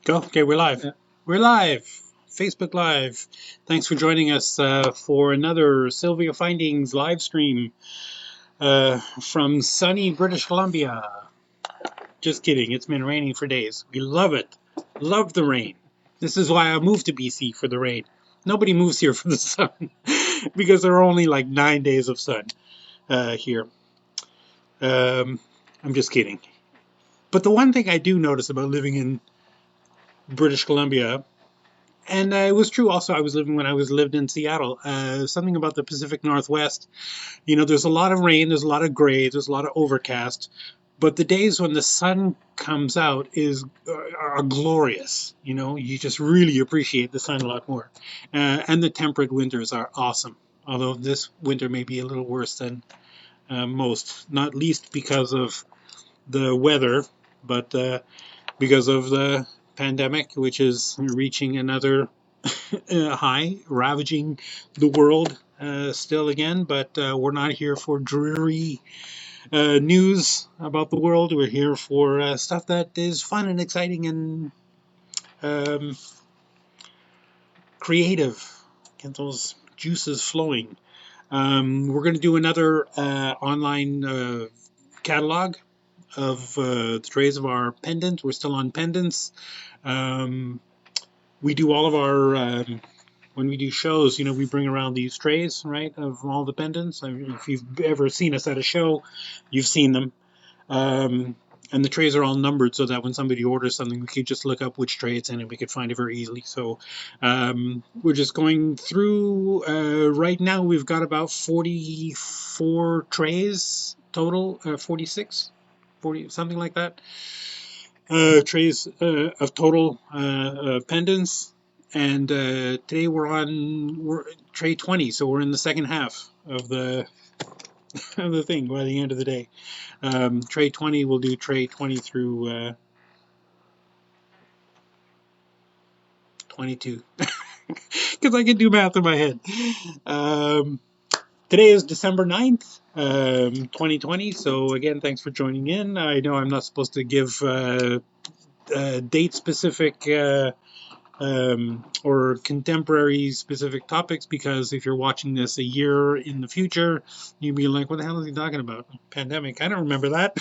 Go. Okay, we're live. We're live. Facebook Live. Thanks for joining us for another Sylvia Findings live stream from sunny British Columbia. Just kidding. It's been raining for days. We love it. Love the rain. This is why I moved to BC, for the rain. Nobody moves here for the sun because there are only like 9 days of sun here. I'm just kidding. But the one thing I do notice about living in British Columbia, and it was true also, when I was lived in Seattle, something about the Pacific Northwest. There's a lot of rain, there's a lot of gray, there's a lot of overcast, but the days when the sun comes out are glorious. You just really appreciate the sun a lot more. And the temperate winters are awesome. Although this winter may be a little worse than most, not least because of the weather, but because of the pandemic, which is reaching another high, ravaging the world still again. But we're not here for dreary news about the world. We're here for stuff that is fun and exciting and um, creative. Get those juices flowing. We're going to do another online catalog of the trays of our pendant. We're still on pendants. We do all of our when we do shows, we bring around these trays, right, of all the pendants. I mean, if you've ever seen us at a show, you've seen them. And the trays are all numbered so that when somebody orders something, we could just look up which tray it's in and we could find it very easily. So we're just going through. Right now, we've got about 44 trays total, 46, 40, something like that. Trays of total pendants. And today we're tray 20, so we're in the second half of the thing by the end of the day. Tray 20, we'll do tray 20 through 22, because I can do math in my head. Today is December 9th, 2020, so again, thanks for joining in. I know I'm not supposed to give date-specific or contemporary specific topics, because if you're watching this a year in the future, you'd be like, what the hell is he talking about? Pandemic. I don't remember that.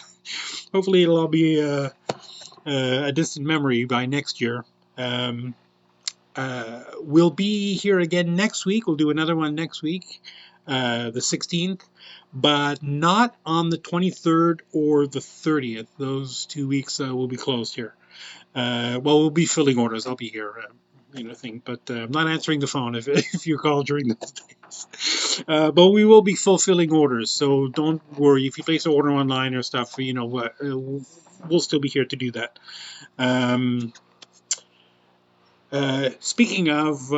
Hopefully it'll all be a distant memory by next year. We'll be here again next week. We'll do another one next week, the 16th, but not on the 23rd or the 30th. Those 2 weeks will be closed here. We'll be filling orders. I'll be here, but I'm not answering the phone if you call during those days. But we will be fulfilling orders, so don't worry. If you place an order online or stuff, we'll still be here to do that. Speaking of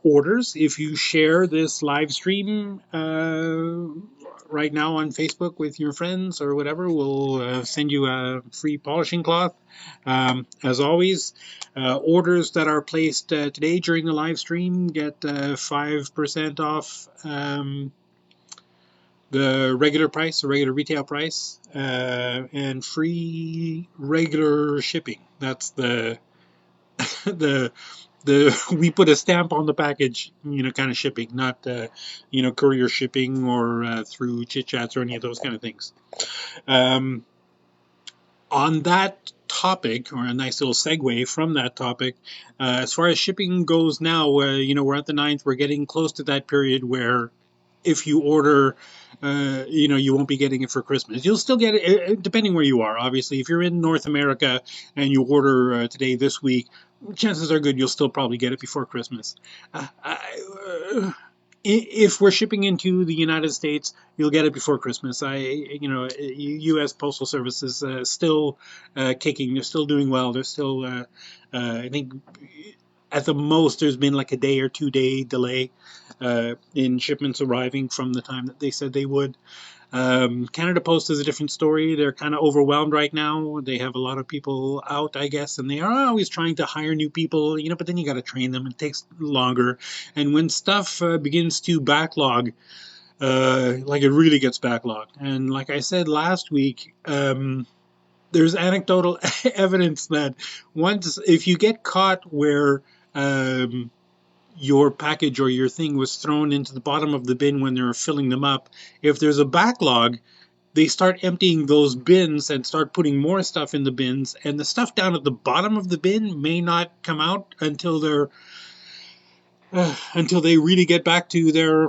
orders, if you share this live stream right now on Facebook with your friends or whatever, we'll send you a free polishing cloth. As always, orders that are placed today during the live stream get 5% off the regular price, the regular retail price, and free regular shipping. That's the we put a stamp on the package, kind of shipping, not courier shipping or through chit chats or any of those kind of things. On that topic, or a nice little segue from that topic, as far as shipping goes now, we're at the 9th. We're getting close to that period where if you order, you won't be getting it for Christmas. You'll still get it, depending where you are. Obviously, if you're in North America and you order today, this week, chances are good you'll still probably get it before Christmas. If we're shipping into the United States, you'll get it before Christmas. U.S. Postal Service is still kicking. They're still doing well. They're still, I think, at the most, there's been like a day or 2 day delay in shipments arriving from the time that they said they would. Canada Post is a different story. They're kind of overwhelmed right now. They have a lot of people out, I guess, and they are always trying to hire new people, but then you got to train them. It takes longer. And when stuff begins to backlog, like it really gets backlogged. And like I said last week, there's anecdotal evidence that once, if you get caught where um, your package or your thing was thrown into the bottom of the bin when they were filling them up, if there's a backlog, they start emptying those bins and start putting more stuff in the bins, and the stuff down at the bottom of the bin may not come out until they really get back to their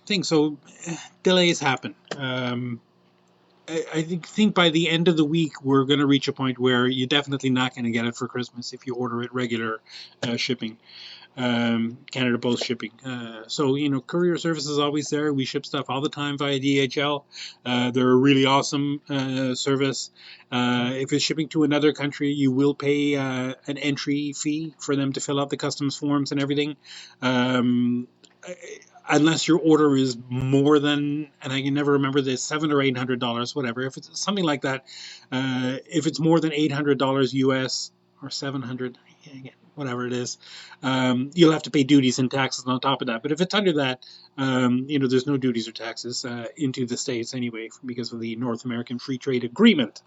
thing. So delays happen. I think by the end of the week we're going to reach a point where you're definitely not going to get it for Christmas if you order it regular shipping. Canada Post shipping. So, courier service is always there. We ship stuff all the time via DHL. They're a really awesome service. If it's shipping to another country, you will pay an entry fee for them to fill out the customs forms and everything. Um, Unless your order is more than, and I can never remember this, $700 or $800, whatever. If it's something like that, if it's more than $800 US or 700, whatever it is, you'll have to pay duties and taxes on top of that. But if it's under that, there's no duties or taxes into the States anyway because of the North American Free Trade Agreement.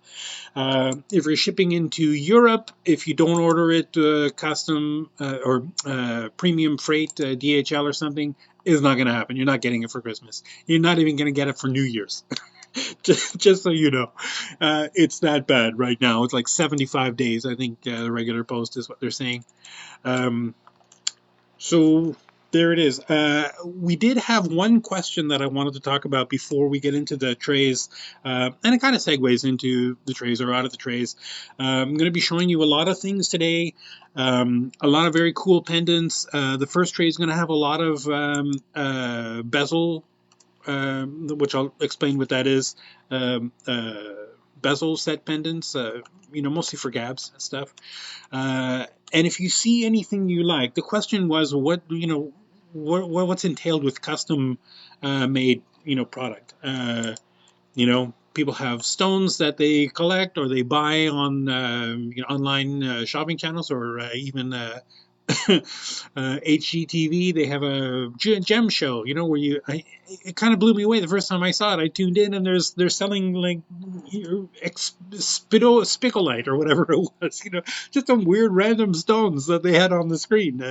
If you're shipping into Europe, if you don't order it custom or premium freight, DHL or something, it's not going to happen. You're not getting it for Christmas. You're not even going to get it for New Year's. just so you know, it's that bad right now. It's like 75 days, I think, the regular post is what they're saying. So there it is. We did have one question that I wanted to talk about before we get into the trays, and it kind of segues into the trays or out of the trays. I'm going to be showing you a lot of things today, a lot of very cool pendants. The first tray is going to have a lot of bezel, which I'll explain what that is. Bezel set pendants, mostly for gabs and stuff. And if you see anything you like, the question was what's entailed with custom made product. People have stones that they collect or they buy on online shopping channels or even HGTV. They have a gem show, where it kind of blew me away the first time I saw it. I tuned in and they're selling like spicolite or whatever it was, just some weird random stones that they had on the screen.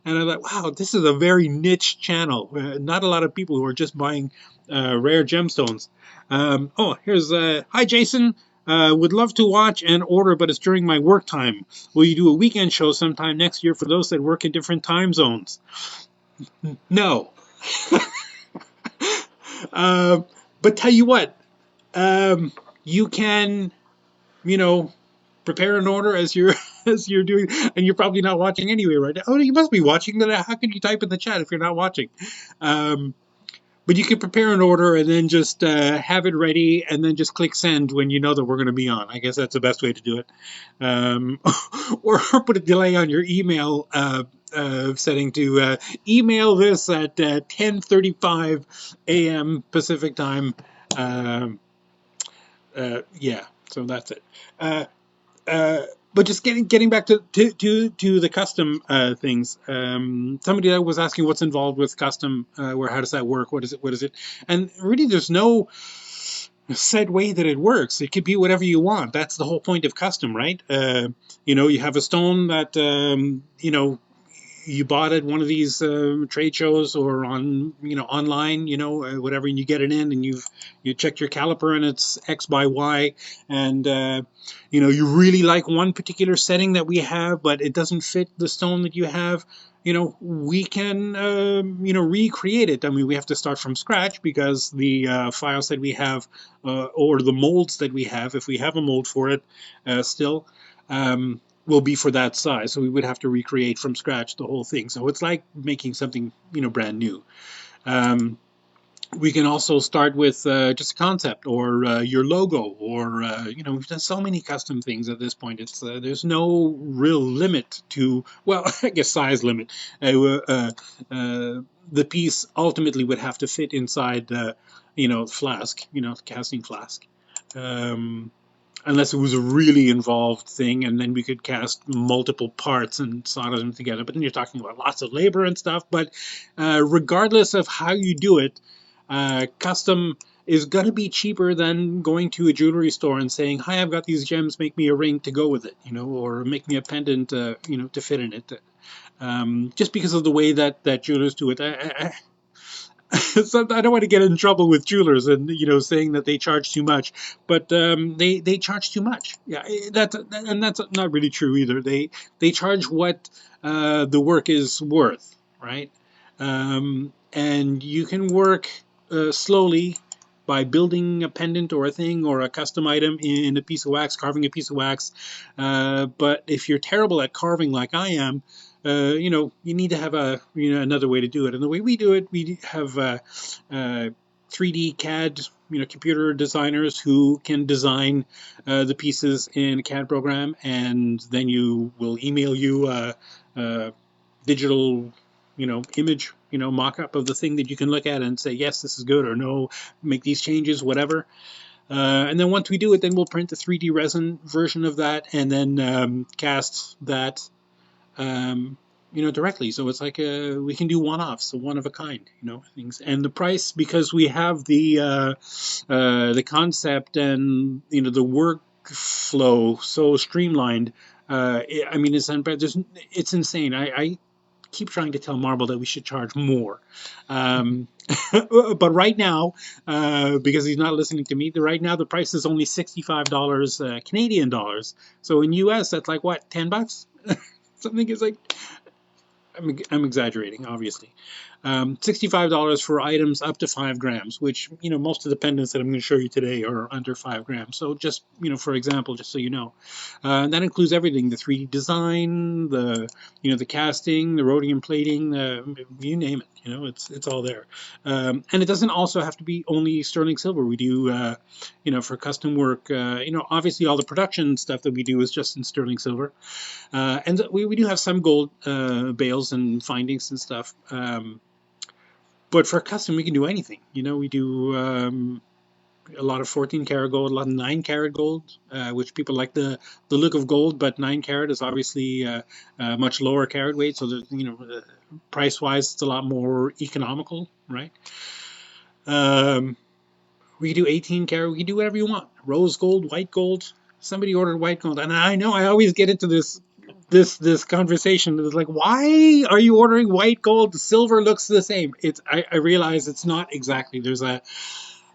And I thought, wow, this is a very niche channel. Not a lot of people who are just buying rare gemstones. Here's hi Jason. Would love to watch and order, but it's during my work time. Will you do a weekend show sometime next year for those that work in different time zones? No. But tell you what, you can, prepare an order as you're doing, and you're probably not watching anyway right now. Oh, you must be watching. Then how can you type in the chat if you're not watching? But you can prepare an order and then just have it ready and then just click send when you know that we're going to be on. I guess that's the best way to do it. Or put a delay on your email setting to email this at 10:35 a.m. Pacific time. Yeah, so that's it. But just getting back to the custom things. Somebody that was asking what's involved with custom, or how does that work? What is it? And really, there's no set way that it works. It could be whatever you want. That's the whole point of custom, right? You have a stone that you bought at one of these trade shows or on online, whatever, and you get it in and you check your caliper and it's X by Y, and you really like one particular setting that we have, but it doesn't fit the stone that you have. We can recreate it. I mean, we have to start from scratch because the files that we have or the molds that we have, if we have a mold for it still, will be for that size. So we would have to recreate from scratch the whole thing. So it's like making something, brand new. We can also start with just a concept or your logo or, we've done so many custom things at this point. It's there's no real limit to, well, I guess size limit. The piece ultimately would have to fit inside the, flask, casting flask. Unless it was a really involved thing, and then we could cast multiple parts and solder them together. But then you're talking about lots of labor and stuff. But regardless of how you do it, custom is going to be cheaper than going to a jewelry store and saying, "Hi, I've got these gems. Make me a ring to go with it," or make me a pendant, to fit in it. Just because of the way that jewelers do it. So I don't want to get in trouble with jewelers and saying that they charge too much, but they charge too much. Yeah, that's not really true either. They charge what the work is worth, right? And you can work slowly by building a pendant or a thing or a custom item in a piece of wax, carving a piece of wax. But if you're terrible at carving like I am, you need to have another way to do it. And the way we do it, we have 3D CAD, computer designers who can design the pieces in a CAD program, and then you will email you a digital, image, mock-up of the thing that you can look at and say, yes, this is good, or no, make these changes, whatever. And then once we do it, then we'll print the 3D resin version of that, and then cast that directly. So it's like we can do one-offs, so one of a kind, things. And the price, because we have the concept and the workflow so streamlined. It's insane. I keep trying to tell Marble that we should charge more. But right now, because he's not listening to me, right now the price is only $65 Canadian dollars. So in US, that's like what, $10? Something is like, I'm exaggerating, obviously. $65 for items up to 5 grams, which, most of the pendants that I'm going to show you today are under 5 grams. So just, for example, just so you know. That includes everything, the 3D design, the casting, the rhodium plating, you name it, it's all there. And it doesn't also have to be only sterling silver. We do, for custom work, obviously all the production stuff that we do is just in sterling silver. And we do have some gold bales and findings and stuff. But for custom, we can do anything. We do a lot of 14 karat gold, a lot of 9 karat gold, which people like the look of gold, but 9 karat is obviously much lower carat weight. So, price wise, it's a lot more economical, right? We can do 18 karat, we can do whatever you want. Rose gold, white gold. Somebody ordered white gold. And I know I always get into this conversation. It's like, why are you ordering white gold? Silver looks the same. I realize it's not exactly. There's a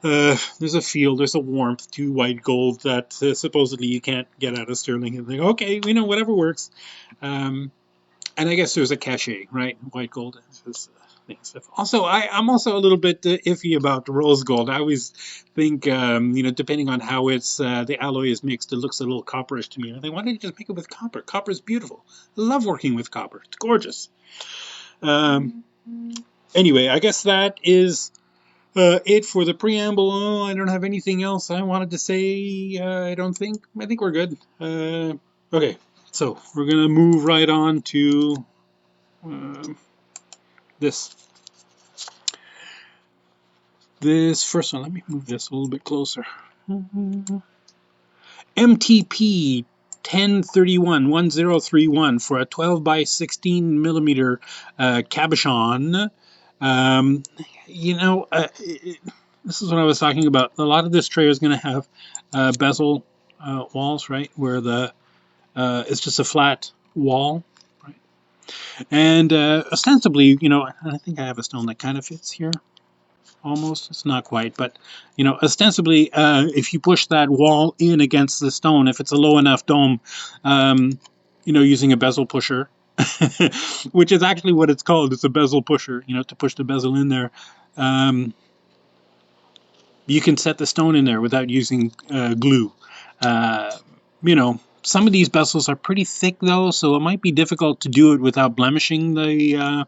feel, there's a warmth to white gold that supposedly you can't get out of sterling. And think, okay, whatever works. And I guess there's a cachet, right? White gold is stuff. Also, I'm also a little bit iffy about rose gold. I always think, depending on how the alloy is mixed, it looks a little copperish to me. I think, why don't you just make it with copper? Copper is beautiful. I love working with copper. It's gorgeous. Anyway, I guess that is it for the preamble. Oh, I don't have anything else I wanted to say. I think we're good. Okay, so we're gonna move right on to this first one. Let me move this a little bit closer. MTP 1031 for a 12 by 16 millimeter cabochon. This is what I was talking about. A lot of this tray is going to have bezel walls, right, where it's just a flat wall, right? And ostensibly, I think I have a stone that kind of fits here. Almost, it's not quite, but ostensibly, if you push that wall in against the stone, if it's a low enough dome, using a bezel pusher, which is actually what it's called. It's a bezel pusher, to push the bezel in there. You can set the stone in there without using glue. Some of these bezels are pretty thick though, so it might be difficult to do it without blemishing the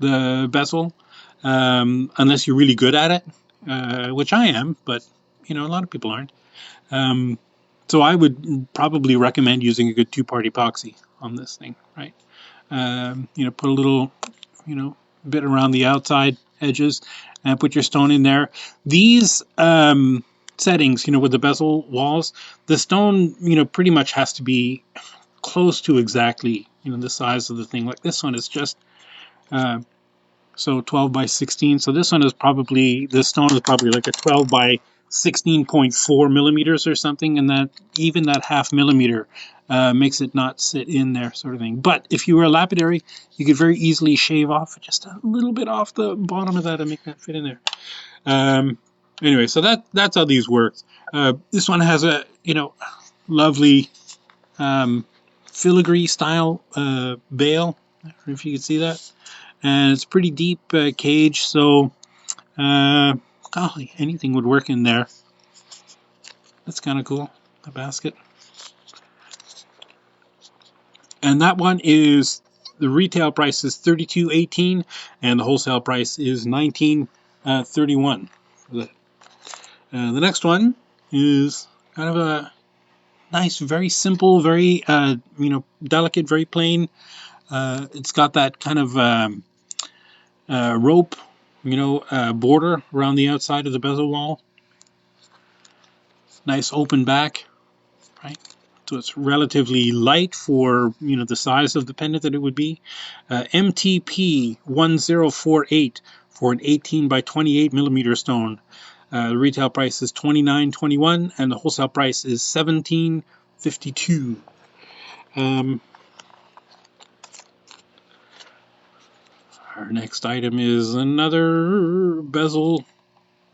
bezel, unless you're really good at it, which I am, but a lot of people aren't. So I would probably recommend using a good two-part epoxy on this thing, right? Put a little, bit around the outside edges and put your stone in there. These settings, with the bezel walls, the stone, pretty much has to be close to exactly, the size of the thing. Like this one is just So 12 by 16. So this one is probably, this stone is probably like a 12 by 16.4 millimeters or something, and that even that half millimeter makes it not sit in there, sort of thing. But if you were a lapidary, you could very easily shave off just a little bit off the bottom of that and make that fit in there. Anyway, so that's how these work. This one has a lovely filigree style bail. I don't know if you can see that, and it's pretty deep cage, so golly, anything would work in there. That's kind of cool. A basket, and that one is the retail price is $32.18, and the wholesale price is $19.31. The next one is kind of a nice, very simple, very delicate, very plain. It's got that kind of rope, border around the outside of the bezel wall. Nice open back, right? So it's relatively light for the size of the pendant that it would be. MTP 1048 for an 18 by 28 millimeter stone. The retail price is $29.21, and the wholesale price is $17.52. Our next item is another bezel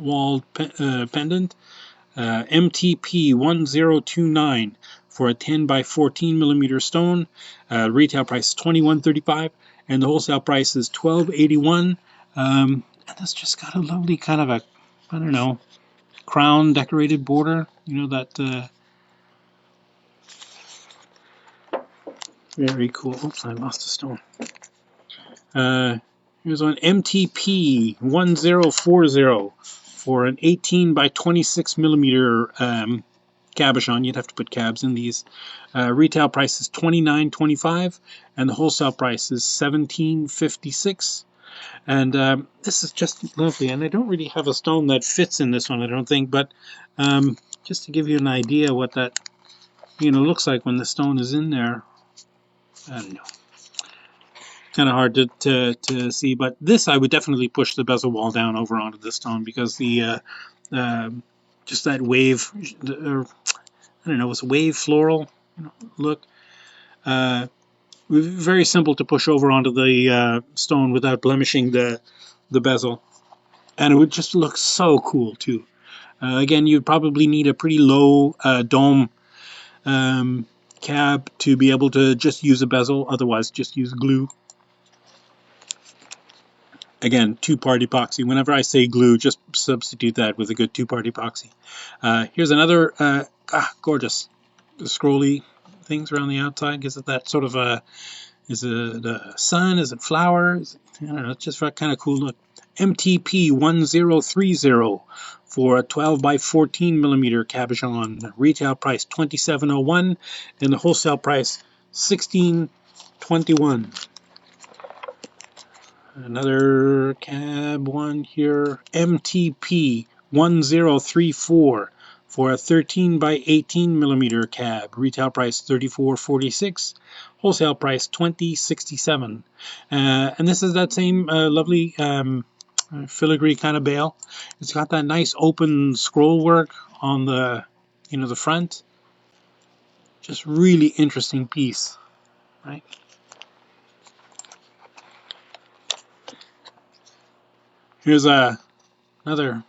wall pendant. MTP 1029 for a 10 by 14 millimeter stone. Retail price is $21.35, and the wholesale price is $12.81. And it's just got a lovely kind of a, I don't know, crown decorated border. That very cool. Oops, I lost a stone. Here's one, MTP 1040 for an 18 by 26 millimeter cabochon. You'd have to put cabs in these. Retail price is $29.25, and the wholesale price is $17.56. And this is just lovely. And I don't really have a stone that fits in this one, I don't think. But just to give you an idea what that looks like when the stone is in there, I don't know. Kind of hard to see, but this I would definitely push the bezel wall down over onto the stone, because the just that wave, I don't know, it's a wave floral look. Very simple to push over onto the stone without blemishing the bezel, and it would just look so cool too. Again, you'd probably need a pretty low dome cab to be able to just use a bezel. Otherwise, just use glue. Again, two-part epoxy. Whenever I say glue, just substitute that with a good two-part epoxy. Here's another gorgeous scrolly things around the outside. Gives it that sort of is it a sun? Is it flowers? I don't know. It's just kind of cool look. MTP 1030 for a 12 by 14 millimeter cabochon. Retail price $27.01, and the wholesale price $16.21. Another cab one here, MTP 1034 for a 13 by 18 millimeter cab. Retail price $34.46, wholesale price $20.67. And this is that same lovely filigree kind of bail. It's got that nice open scroll work on the the front. Just really interesting piece, right? Here's another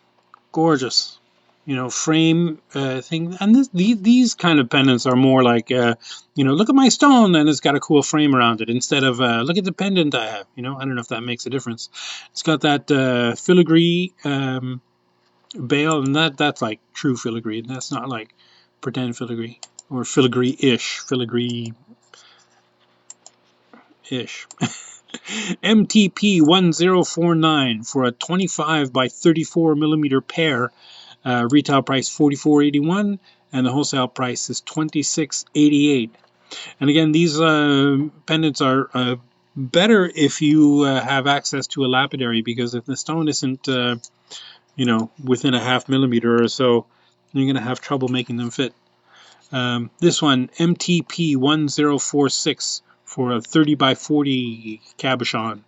gorgeous, frame thing. And these kind of pendants are more like, look at my stone, and it's got a cool frame around it, instead of look at the pendant I have. I don't know if that makes a difference. It's got that filigree bail, and that's like true filigree. That's not like pretend filigree or filigree-ish. MTP 1049 for a 25 by 34 millimeter pair. Retail price $44.81, and the wholesale price is $26.88. And again, these pendants are better if you have access to a lapidary, because if the stone isn't within a half millimeter or so, you're going to have trouble making them fit. This one, MTP 1046 for a 30 by 40 cabochon.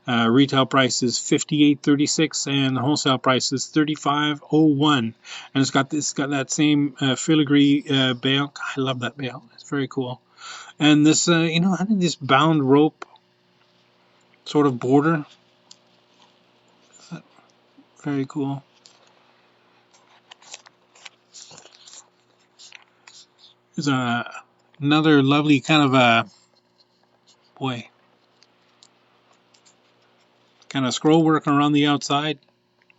Retail price is $58.36, and the wholesale price is $35.01. And it's got that same filigree bail. God, I love that bail. It's very cool. And this, I think this bound rope sort of border. Very cool. There's another lovely kind of kind of scroll work around the outside.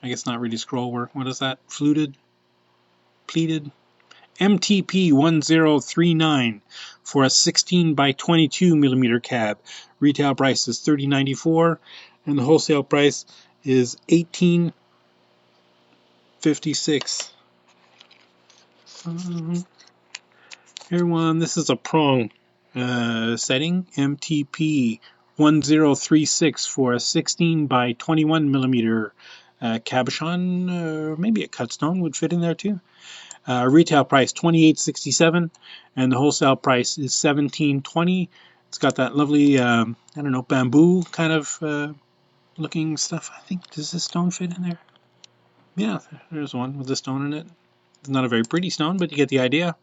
I guess not really scroll work. What is that? Pleated. MTP 1039 for a 16 by 22 millimeter cab. Retail price is $30.94, and the wholesale price is $18.56. Here one. This is a prong setting. MTP 1036 for a 16 by 21 millimeter cabochon. Maybe a cut stone would fit in there too. Retail price $28.67, and the wholesale price is $17.20. It's got that lovely, I don't know, bamboo kind of looking stuff. I think, does this stone fit in there? Yeah, there's one with the stone in it. It's not a very pretty stone, but you get the idea.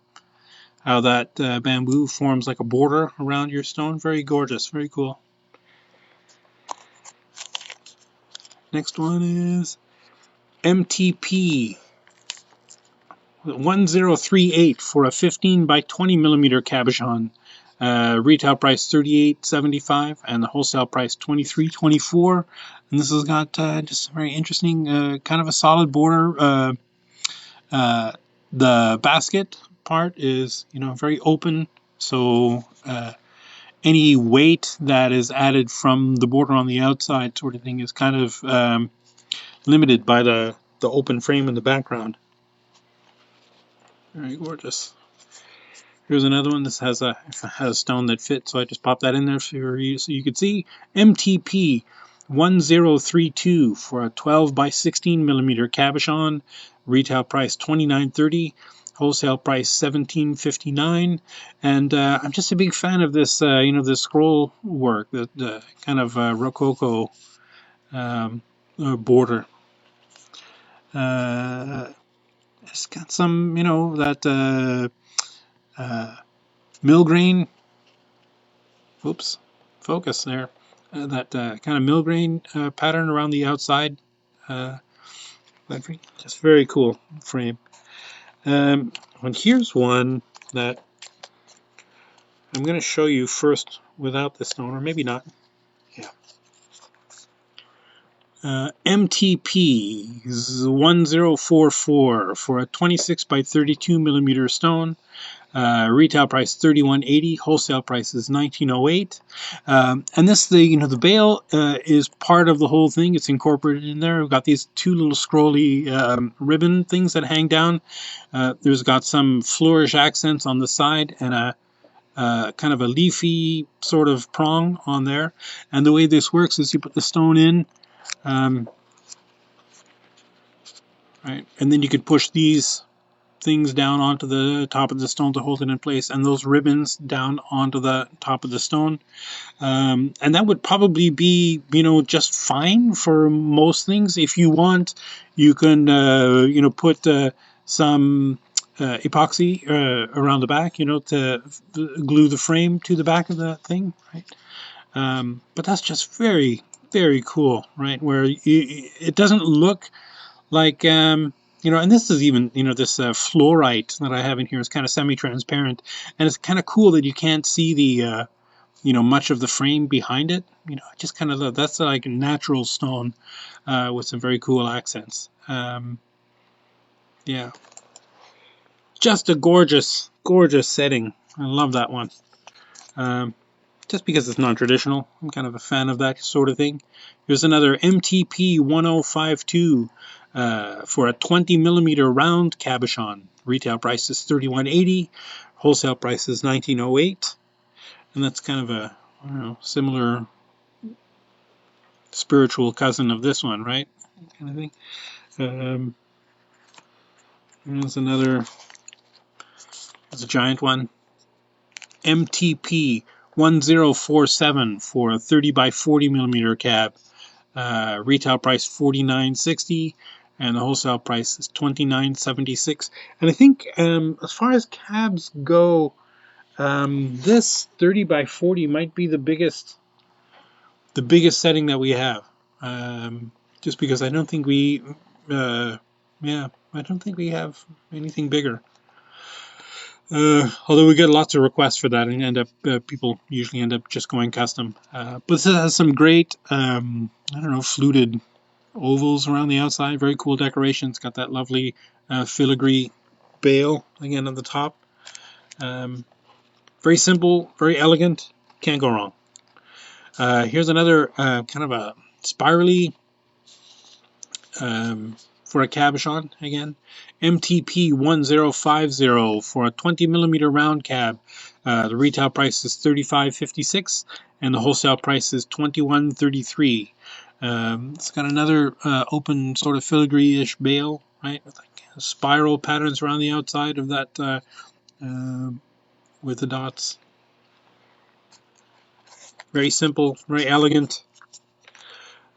How that bamboo forms like a border around your stone. Very gorgeous, very cool. Next one is MTP 1038 for a 15 by 20 millimeter cabochon. Retail price $38.75, and the wholesale price $23.24. And this has got just a very interesting kind of a solid border. The basket part is very open, so any weight that is added from the border on the outside sort of thing is kind of limited by the open frame in the background. Very gorgeous. Here's another one. This has a stone that fits, so I just popped that in there so you could see. MTP 1032 for a 12 by 16 millimeter cabochon. Retail price $29.30. Wholesale price $17.59. And I'm just a big fan of this, the scroll work, the kind of rococo border. It's got some, that millgrain. Oops, focus there. That kind of millgrain pattern around the outside. Just very cool frame. And here's one that I'm going to show you first without the stone, or maybe not. Yeah. MTP 1044 for a 26 by 32 millimeter stone. Retail price $31.80. Wholesale price is $19.08. And this, the bail is part of the whole thing. It's incorporated in there. We've got these two little scrolly ribbon things that hang down. There's got some flourish accents on the side and a kind of a leafy sort of prong on there. And the way this works is you put the stone in, right, and then you could push these things down onto the top of the stone to hold it in place, and those ribbons down onto the top of the stone. And that would probably be, just fine for most things. If you want, you can, put some epoxy around the back, to glue the frame to the back of the thing, right? But that's just very, very cool, right? Where it doesn't look like, and this is even, this fluorite that I have in here is kind of semi-transparent, and it's kind of cool that you can't see the, much of the frame behind it. I just kind of love, that's like a natural stone with some very cool accents. Yeah. Just a gorgeous, gorgeous setting. I love that one. Just because it's non-traditional. I'm kind of a fan of that sort of thing. Here's another MTP 1052 for a 20 millimeter round cabochon. Retail price is $31.80. Wholesale price is $19.08. And that's kind of a, similar spiritual cousin of this one, right? Kind of thing. There's another. There's a giant one. MTP 1047 for a 30 by 40 millimeter cab. Retail price $49.60, and the wholesale price is $29.76. And I think as far as cabs go, this 30 by 40 might be the biggest setting that we have. Just because I don't think we, yeah, I don't think we have anything bigger. Although we get lots of requests for that, and end up people usually end up just going custom. But this has some great, I don't know, fluted ovals around the outside. Very cool decoration. It's got that lovely filigree bail again on the top. Very simple, very elegant. Can't go wrong. Here's another kind of a spirally for a cabochon again. MTP 1050 for a 20mm round cab. The retail price is $35.56 and the wholesale price is $21.33. It's got another open sort of filigree-ish bail, right? With like spiral patterns around the outside of that with the dots. Very simple, very elegant.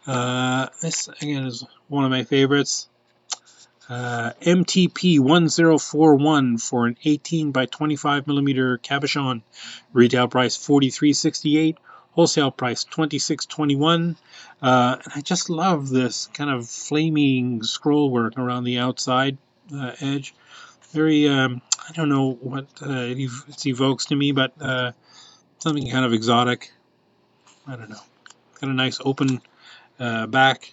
This again is one of my favorites. MTP 1041 for an 18 by 25mm cabochon. Retail price $43.68. Wholesale price $26.21. And I just love this kind of flaming scroll work around the outside edge. Very, I don't know what it evokes to me, but something kind of exotic. I don't know. Got a nice open back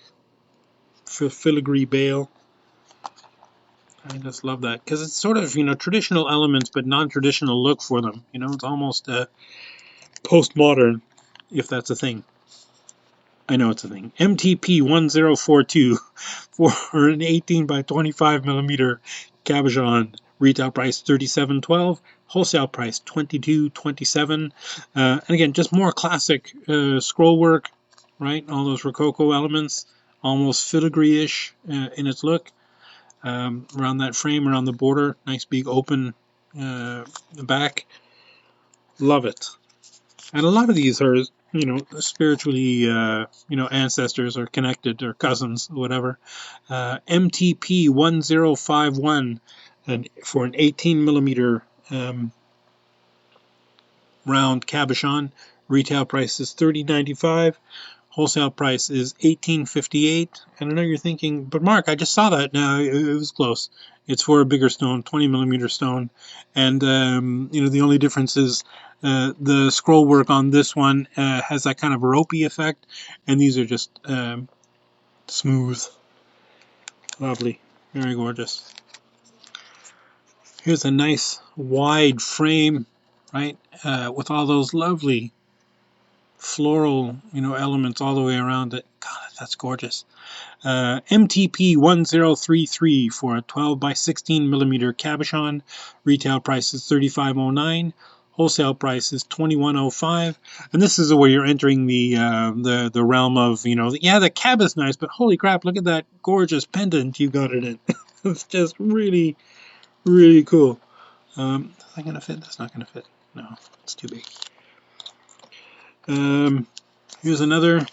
filigree bail. I just love that because it's sort of, traditional elements but non-traditional look for them. It's almost postmodern, if that's a thing. I know it's a thing. MTP 1042 for an 18 by 25mm cabochon. Retail price $37.12. Wholesale price $22.27. And again, just more classic scroll work, right? All those Rococo elements, almost filigree-ish in its look. Around that frame, around the border, nice big open back. Love it. And a lot of these are, spiritually, ancestors or connected or cousins, whatever. MTP 1051 for an 18mm round cabochon. Retail price is $30.95. Wholesale price is $18.58. And I know you're thinking, but Mark, I just saw that. No, it was close. It's for a bigger stone, 20mm stone. And, the only difference is the scroll work on this one has that kind of ropey effect. And these are just smooth. Lovely. Very gorgeous. Here's a nice wide frame, right, with all those lovely floral, elements all the way around it. God, that's gorgeous. MTP 1033 for a 12 by 16mm cabochon. Retail price is $35.09. Wholesale price is $21.05. And this is where you're entering the realm of, the cab is nice, but holy crap, look at that gorgeous pendant you got it in. It's just really, really cool. Is that gonna fit? That's not gonna fit. No, it's too big. Here's another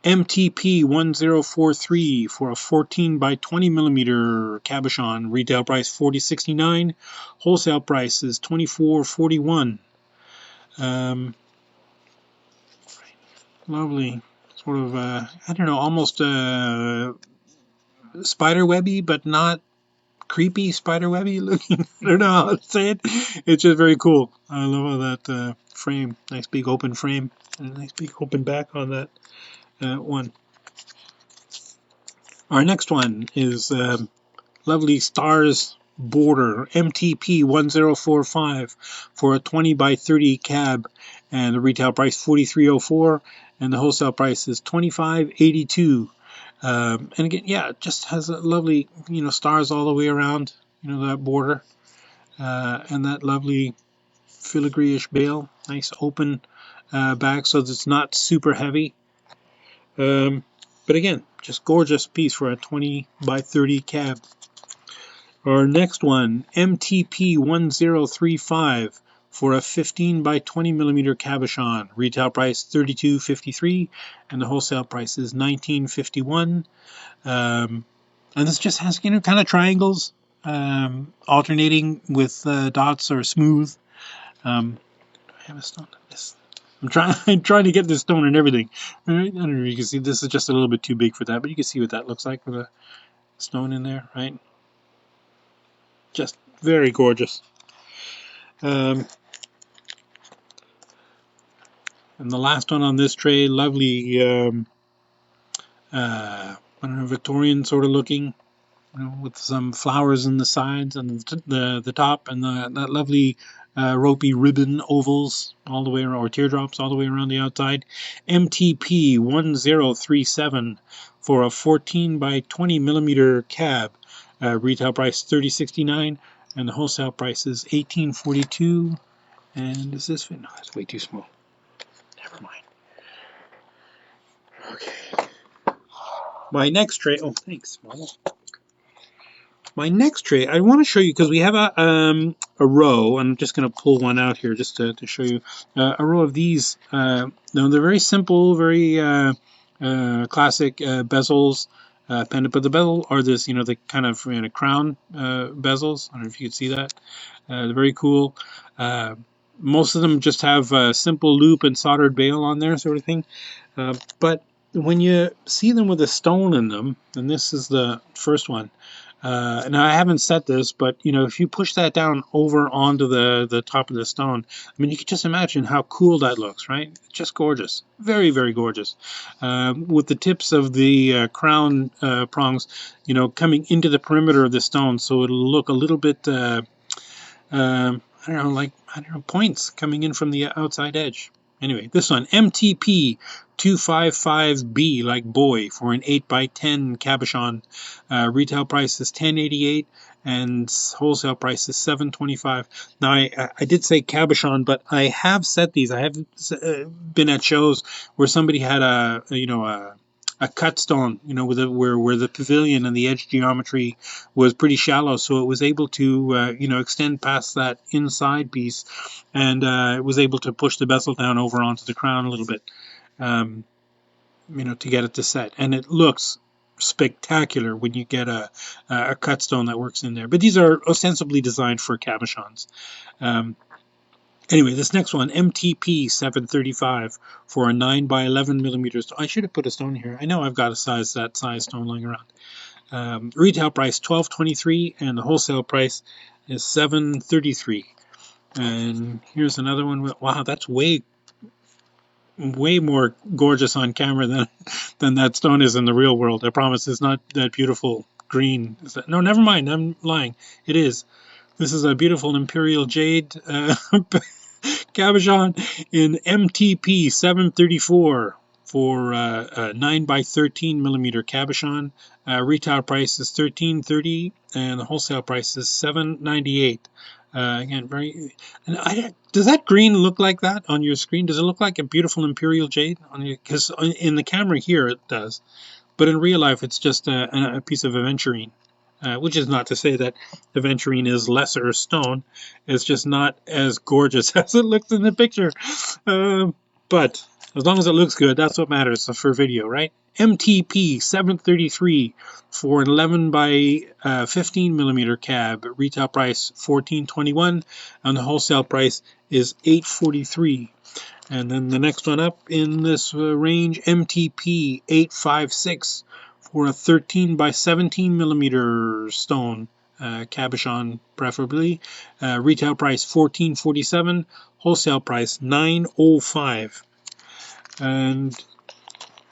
MTP 1043 for a 14 by 20mm cabochon. Retail price $40.69. Wholesale price is $24.41. Lovely, sort of I don't know, almost spider webby, but not creepy spider webby looking. I don't know how to say it. It's just very cool. I love all that frame. Nice big open frame and a nice big open back on that one. Our next one is lovely stars border MTP 1045 for a 20 by 30 cab, and the retail price $43.04 and the wholesale price is $25.82. And again, yeah, it just has a lovely, stars all the way around, that border, and that lovely filigree-ish bail. Nice open back so that it's not super heavy. But again, just gorgeous piece for a 20 by 30 cab. Our next one, MTP 1035 for a 15 by 20 millimeter cabochon. Retail price $32.53, and the wholesale price is $19.51. And this just has, kind of triangles, alternating with dots or smooth. I have a stone on this. I'm trying to get this stone and everything. All right? I don't know if you can see, this is just a little bit too big for that, but you can see what that looks like with a stone in there, right? Just very gorgeous. And the last one on this tray, lovely, I don't know, Victorian sort of looking, with some flowers in the sides and the top, and that lovely ropey ribbon ovals all the way around, or teardrops all the way around the outside. MTP 1037 for a 14 by 20 millimeter cab. Retail price $30.69, and the wholesale price is $18.42. And does this fit? No, that's way too small. Never mind. Okay. My next tray. Oh, thanks, Mama. My next tray, I want to show you, because we have a row. I'm just going to pull one out here just to show you a row of these. Now they're very simple, very classic bezels, pendant, but the bezel are this, the kind of crown bezels. I don't know if you could see that. They're very cool. Most of them just have a simple loop and soldered bail on there, sort of thing. But when you see them with a stone in them, and this is the first one. Now I haven't set this, but if you push that down over onto the top of the stone, I mean, you can just imagine how cool that looks, right? Just gorgeous, very, very gorgeous. With the tips of the crown prongs, coming into the perimeter of the stone, so it'll look a little bit, points coming in from the outside edge. Anyway, this one, MTP 255B, like boy, for an 8 by 10 cabochon. Retail price is $10.88, and wholesale price is $7.25. Now, I did say cabochon, but I have set these. I have been at shows where somebody had a cut stone, where the pavilion and the edge geometry was pretty shallow, so it was able to extend past that inside piece, and it was able to push the bezel down over onto the crown a little bit, to get it to set, and it looks spectacular when you get a cut stone that works in there. But these are ostensibly designed for cabochons. Anyway, this next one, MTP 735 for a 9 by 11 millimeters. I should have put a stone here. I know I've got that size stone lying around. Retail price $12.23, and the wholesale price is $7.33. And here's another one. Wow, that's way more gorgeous on camera than that stone is in the real world. I promise it's not that beautiful green. No, never mind. I'm lying. It is. This is a beautiful imperial jade cabochon in MTP 734 for a 9 by 13 millimeter cabochon. Retail price is $13.30, and the wholesale price is $7.98. Again, does that green look like that on your screen? Does it look like a beautiful imperial jade on you? Because in the camera here it does, but in real life it's just a piece of aventurine. Which is not to say that aventurine is lesser stone. It's just not as gorgeous as it looks in the picture. But as long as it looks good, that's what matters for video, right? MTP 733 for an 11 by 15 millimeter cab. Retail price $14.21, and the wholesale price is $8.43. And then the next one up in this range, MTP 856 for a 13 by 17 millimeter stone, cabochon preferably. Retail price $14.47, wholesale price $9.05. And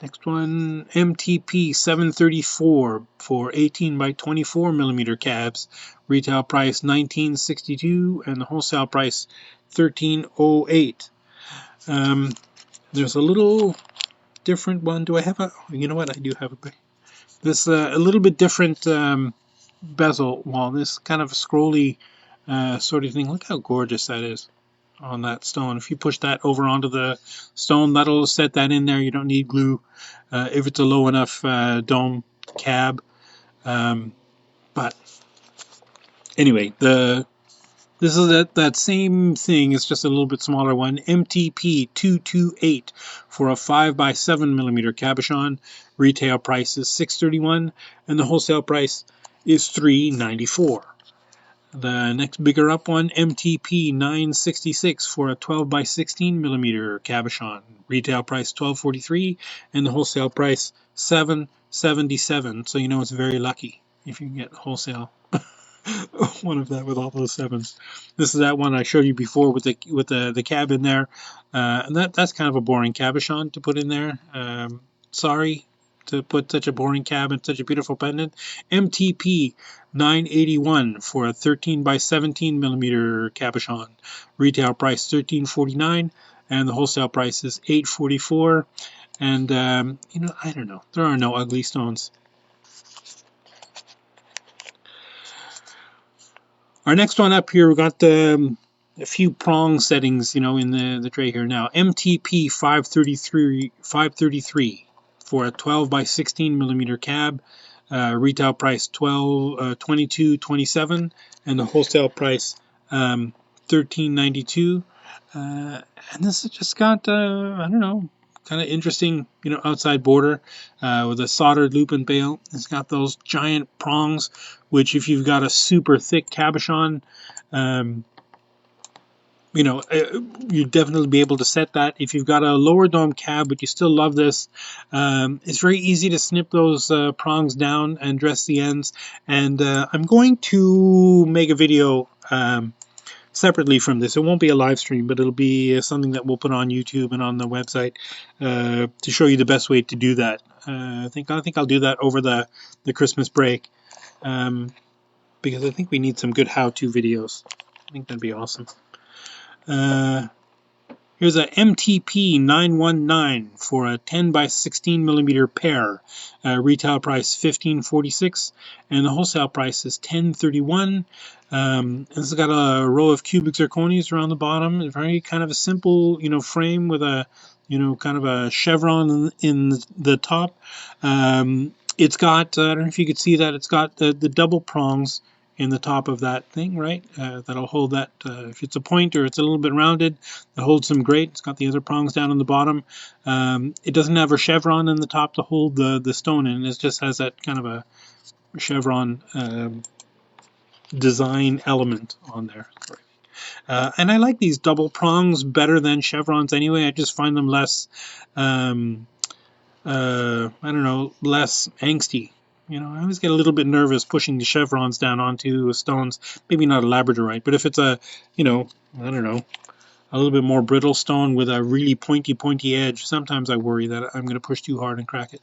next one, MTP 734 for 18 by 24 millimeter cabs. Retail price $19.62, and the wholesale price $13.08. There's a little different one. Do I have you know what? I do have this a little bit different bezel wall. This kind of scrolly sort of thing. Look how gorgeous that is on that stone. If you push that over onto the stone, that'll set that in there. You don't need glue if it's a low enough dome cab. But anyway, this This is that same thing. It's just a little bit smaller one. MTP 228 for a 5x7 mm cabochon. Retail price is $6.31, and the wholesale price is $3.94. The next bigger up one, MTP 966 for a 12x16 mm cabochon. Retail price $12.43, and the wholesale price $7.77. So you know it's very lucky if you can get wholesale one of that with all those sevens. This is that one I showed you before with the cab in there, and that's kind of a boring cabochon to put in there. Sorry to put such a boring cab and such a beautiful pendant. MTP 981 for a 13x17 mm cabochon. Retail price $13.49, and the wholesale price is $8.44. And you know, I don't know. There are no ugly stones. Our next one up here, we got a few prong settings, you know, in the tray here now. MTP 533 for a 12x16 mm cab. Retail price $22.27, and the wholesale price $13.92. And this has just got I don't know, kind of interesting, you know, outside border with a soldered loop and bail. It's got those giant prongs, which if you've got a super thick cabochon, you know, you'd definitely be able to set that. If you've got a lower dome cab, but you still love this, it's very easy to snip those prongs down and dress the ends. And I'm going to make a video separately from this. It won't be a live stream, but it'll be something that we'll put on YouTube and on the website to show you the best way to do that. I think I'll do that over the Christmas break, because I think we need some good how-to videos. I think that'd be awesome. Here's a MTP 919 for a 10x16 mm pair. Retail price $15.46, and the wholesale price is $10.31. This has got a row of cubic zirconias around the bottom. It's very kind of a simple, you know, frame with a, you know, kind of a chevron in the top. It's got, I don't know if you could see that, it's got the double prongs in the top of that thing, right? That'll hold that, if it's a point or it's a little bit rounded, it holds them great. It's got the other prongs down on the bottom. It doesn't have a chevron in the top to hold the stone in. It just has that kind of a chevron design element on there. And I like these double prongs better than chevrons anyway. I just find them less, I don't know, less angsty. You know, I always get a little bit nervous pushing the chevrons down onto stones. Maybe not a labradorite, but if it's a, you know, I don't know, a little bit more brittle stone with a really pointy edge, sometimes I worry that I'm going to push too hard and crack it.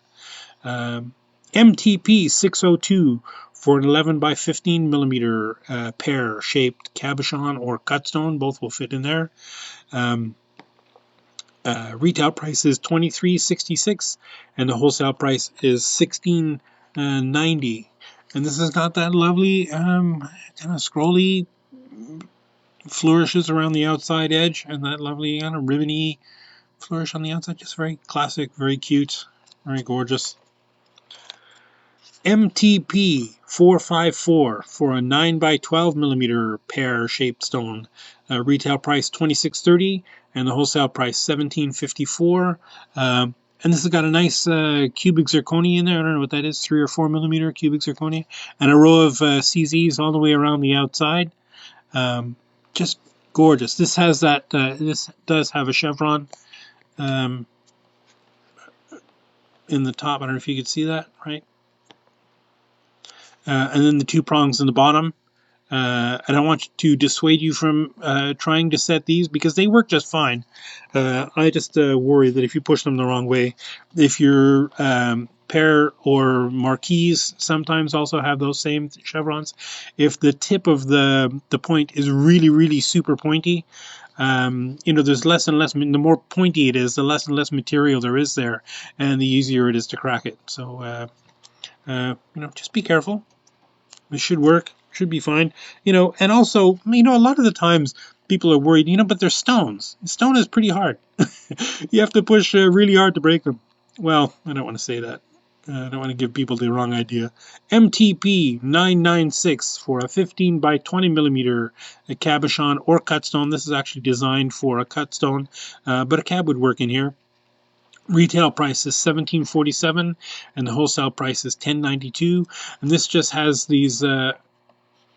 MTP 602 for an 11x15 mm pear-shaped cabochon or cutstone. Both will fit in there. Retail price is $23.66, and the wholesale price is $16.90. And this has got that lovely kind of scrolly flourishes around the outside edge, and that lovely kind of ribbony flourish on the outside. Just very classic, very cute, very gorgeous. MTP 454 for a 9x12 mm pear-shaped stone. Retail price $26.30, and the wholesale price $17.54. And this has got a nice cubic zirconia in there. I don't know what that is, 3 or 4 millimeter cubic zirconia, and a row of CZs all the way around the outside. Just gorgeous. This has that. This does have a chevron in the top. I don't know if you could see that, right? And then the two prongs in the bottom. I don't want to dissuade you from trying to set these because they work just fine. I just worry that if you push them the wrong way, if your pear or marquise sometimes also have those same chevrons, if the tip of the point is really super pointy, you know, there's less and less, the more pointy it is, the less and less material there is there, and the easier it is to crack it. So, you know, just be careful. It should work, should be fine. You know, and also, you know, a lot of the times people are worried, you know, but they're stones. Stone is pretty hard. You have to push really hard to break them. Well, I don't want to say that. I don't want to give people the wrong idea. MTP 996 for a 15 by 20 millimeter cabochon or cut stone. This is actually designed for a cut stone, but a cab would work in here. Retail price is $17.47 and the wholesale price is $10.92. And this just has these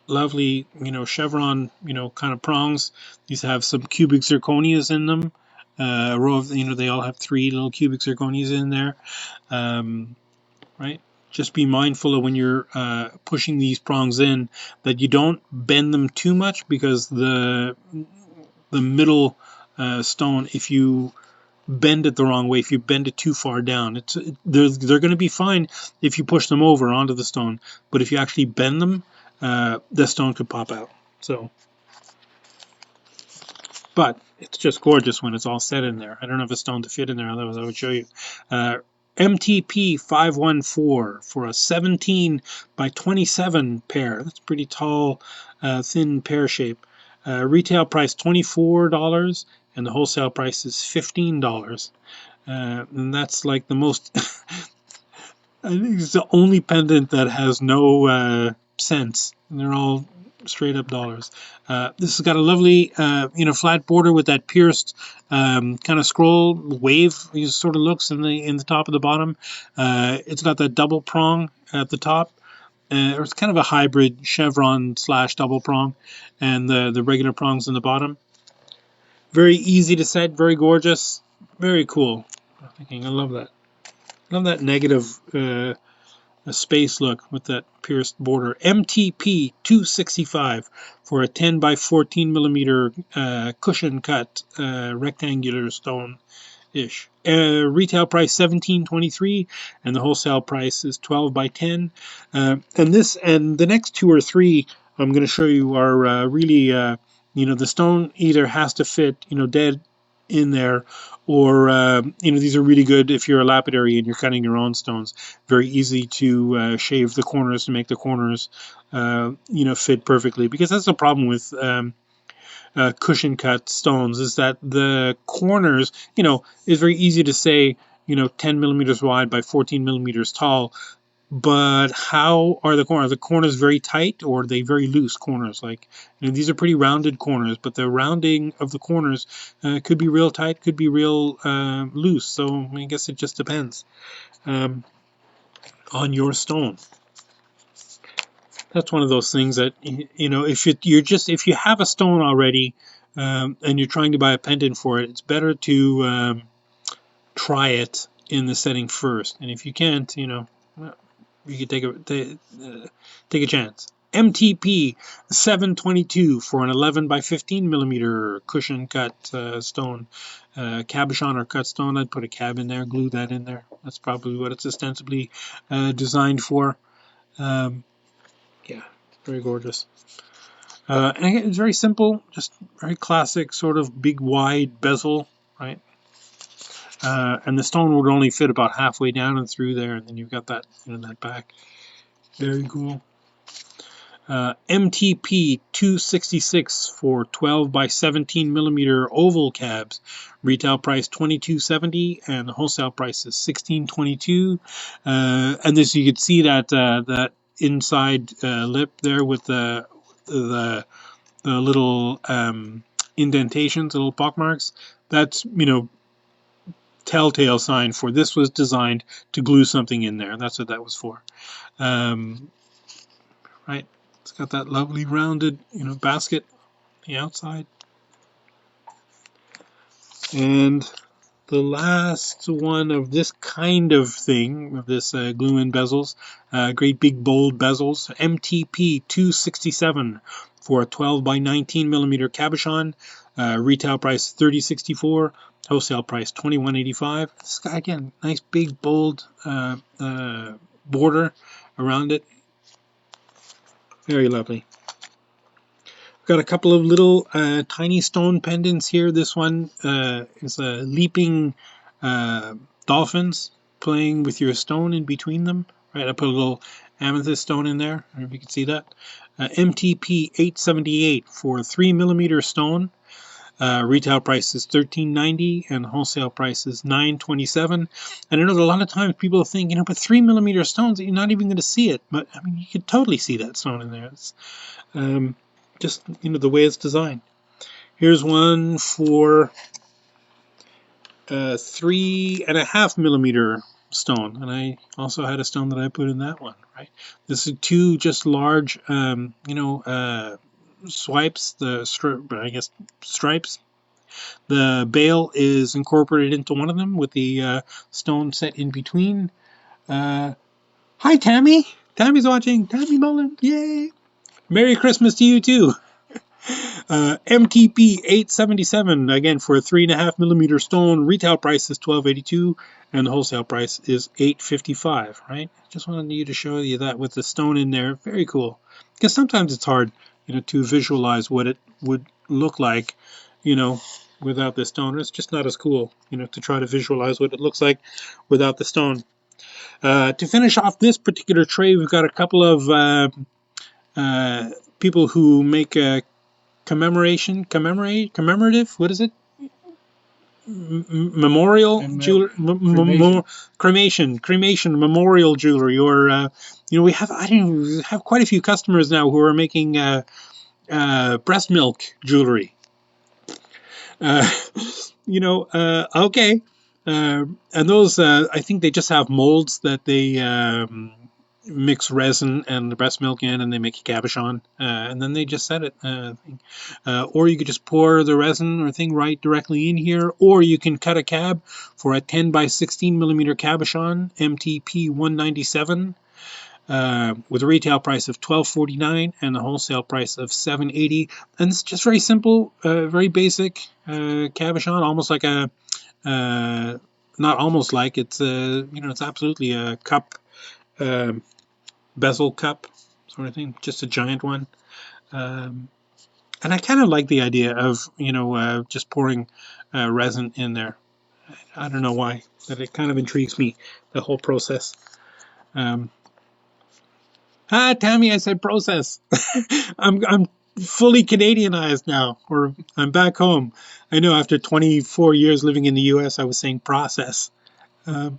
lovely, chevron, kind of prongs. These have some cubic zirconias in them. A row of, they all have 3 little cubic zirconias in there. Right? Just be mindful of when you're pushing these prongs in that you don't bend them too much, because the middle stone, if you bend it the wrong way, if you bend it too far down, they're going to be fine if you push them over onto the stone, but if you actually bend them, the stone could pop out. So, but it's just gorgeous when it's all set in there. I don't have a stone to fit in there, otherwise I would show you. MTP 514 for a 17 by 27 pair. That's pretty tall, thin pear shape. Retail price $24 and the wholesale price is $15. And that's like the most, I think it's the only pendant that has no cents. And they're all straight up dollars. This has got a lovely, flat border with that pierced kind of scroll wave. It sort of looks in the top of the bottom. It's got that double prong at the top. Or it's kind of a hybrid chevron / double prong, and the regular prongs in the bottom. Very easy to set, very gorgeous, very cool. I'm thinking, I love that. Love that negative space look with that pierced border. MTP 265 for a 10 by 14 millimeter cushion cut rectangular stone ish. Retail price $17.23 and the wholesale price is 12 by 10. And this and the next 2 or 3 I'm going to show you are really the stone either has to fit dead in there, or these are really good if you're a lapidary and you're cutting your own stones. Very easy to shave the corners to make the corners fit perfectly, because that's the problem with cushion cut stones, is that the corners, is very easy to say 10 millimeters wide by 14 millimeters tall, but how are the corners? Are the corners very tight, or are they very loose corners? Like, these are pretty rounded corners, but the rounding of the corners could be real tight, could be real loose. So I guess it just depends on your stone. That's one of those things that if you have a stone already and you're trying to buy a pendant for it, it's better to try it in the setting first. And if you can't, you could take a chance. MTP 722 for an 11 by 15 millimeter cushion cut stone, cabochon or cut stone. I'd put a cab in there, glue that in there. That's probably what it's ostensibly designed for. Yeah, very gorgeous. And again, it's very simple, just very classic, sort of big wide bezel, right? And the stone would only fit about halfway down and through there, and then you've got that in that back. Very cool. MTP 266 for 12 by 17 millimeter oval cabs. Retail price $22.70 and the wholesale price is $16.22. And this, you could see that inside lip there with the little indentations, the little pockmarks. That's telltale sign for this was designed to glue something in there. That's what that was for. Right, it's got that lovely rounded basket on the outside. And the last one of this kind of thing, of this glue-in bezels, great big bold bezels, MTP 267 for a 12 by 19 millimeter cabochon. Retail price $30.64, wholesale price $21.85. This guy, again, nice big bold border around it. Very lovely. Got a couple of little tiny stone pendants here. This one is leaping dolphins playing with your stone in between them. Right, I put a little amethyst stone in there. I don't know if you can see that. MTP 878 for a 3 millimeter stone. Retail price is $13.90 and wholesale price is $9.27. And I know that a lot of times people think, but 3mm stones, you're not even going to see it. But I mean, you could totally see that stone in there. It's just the way it's designed. Here's one for 3.5mm stone, and I also had a stone that I put in that one. Right, this is two just large, swipes. Stripes. The bail is incorporated into one of them with the stone set in between. Hi, Tammy. Tammy's watching. Tammy Mullen. Yay! Merry Christmas to you too. MTP 877 again for a 3.5mm stone. Retail price is $12.82 and the wholesale price is $8.55. Right? Just wanted you to show you that with the stone in there. Very cool. Because sometimes it's hard, to visualize what it would look like, without the stone. It's just not as cool, to try to visualize what it looks like without the stone. To finish off this particular tray, we've got a couple of people who make a commemorative, what is it? Memorial jewelry, cremation memorial jewelry, or we have quite a few customers now who are making breast milk jewelry. Okay. And those, I think they just have molds that they mix resin and the breast milk in, and they make a cabochon, and then they just set it. Or you could just pour the resin or thing right directly in here, or you can cut a cab for a 10 by 16mm cabochon, MTP 197. With a retail price of $12.49 and the wholesale price of $7.80, and it's just very simple, very basic cabochon, almost like a not almost like it's it's absolutely a cup, bezel cup sort of thing, just a giant one. And I kind of like the idea of just pouring resin in there. I don't know why, but it kind of intrigues me, the whole process. Tammy, I said process. I'm fully Canadianized now, or I'm back home. I know after 24 years living in the US, I was saying process. Anyway,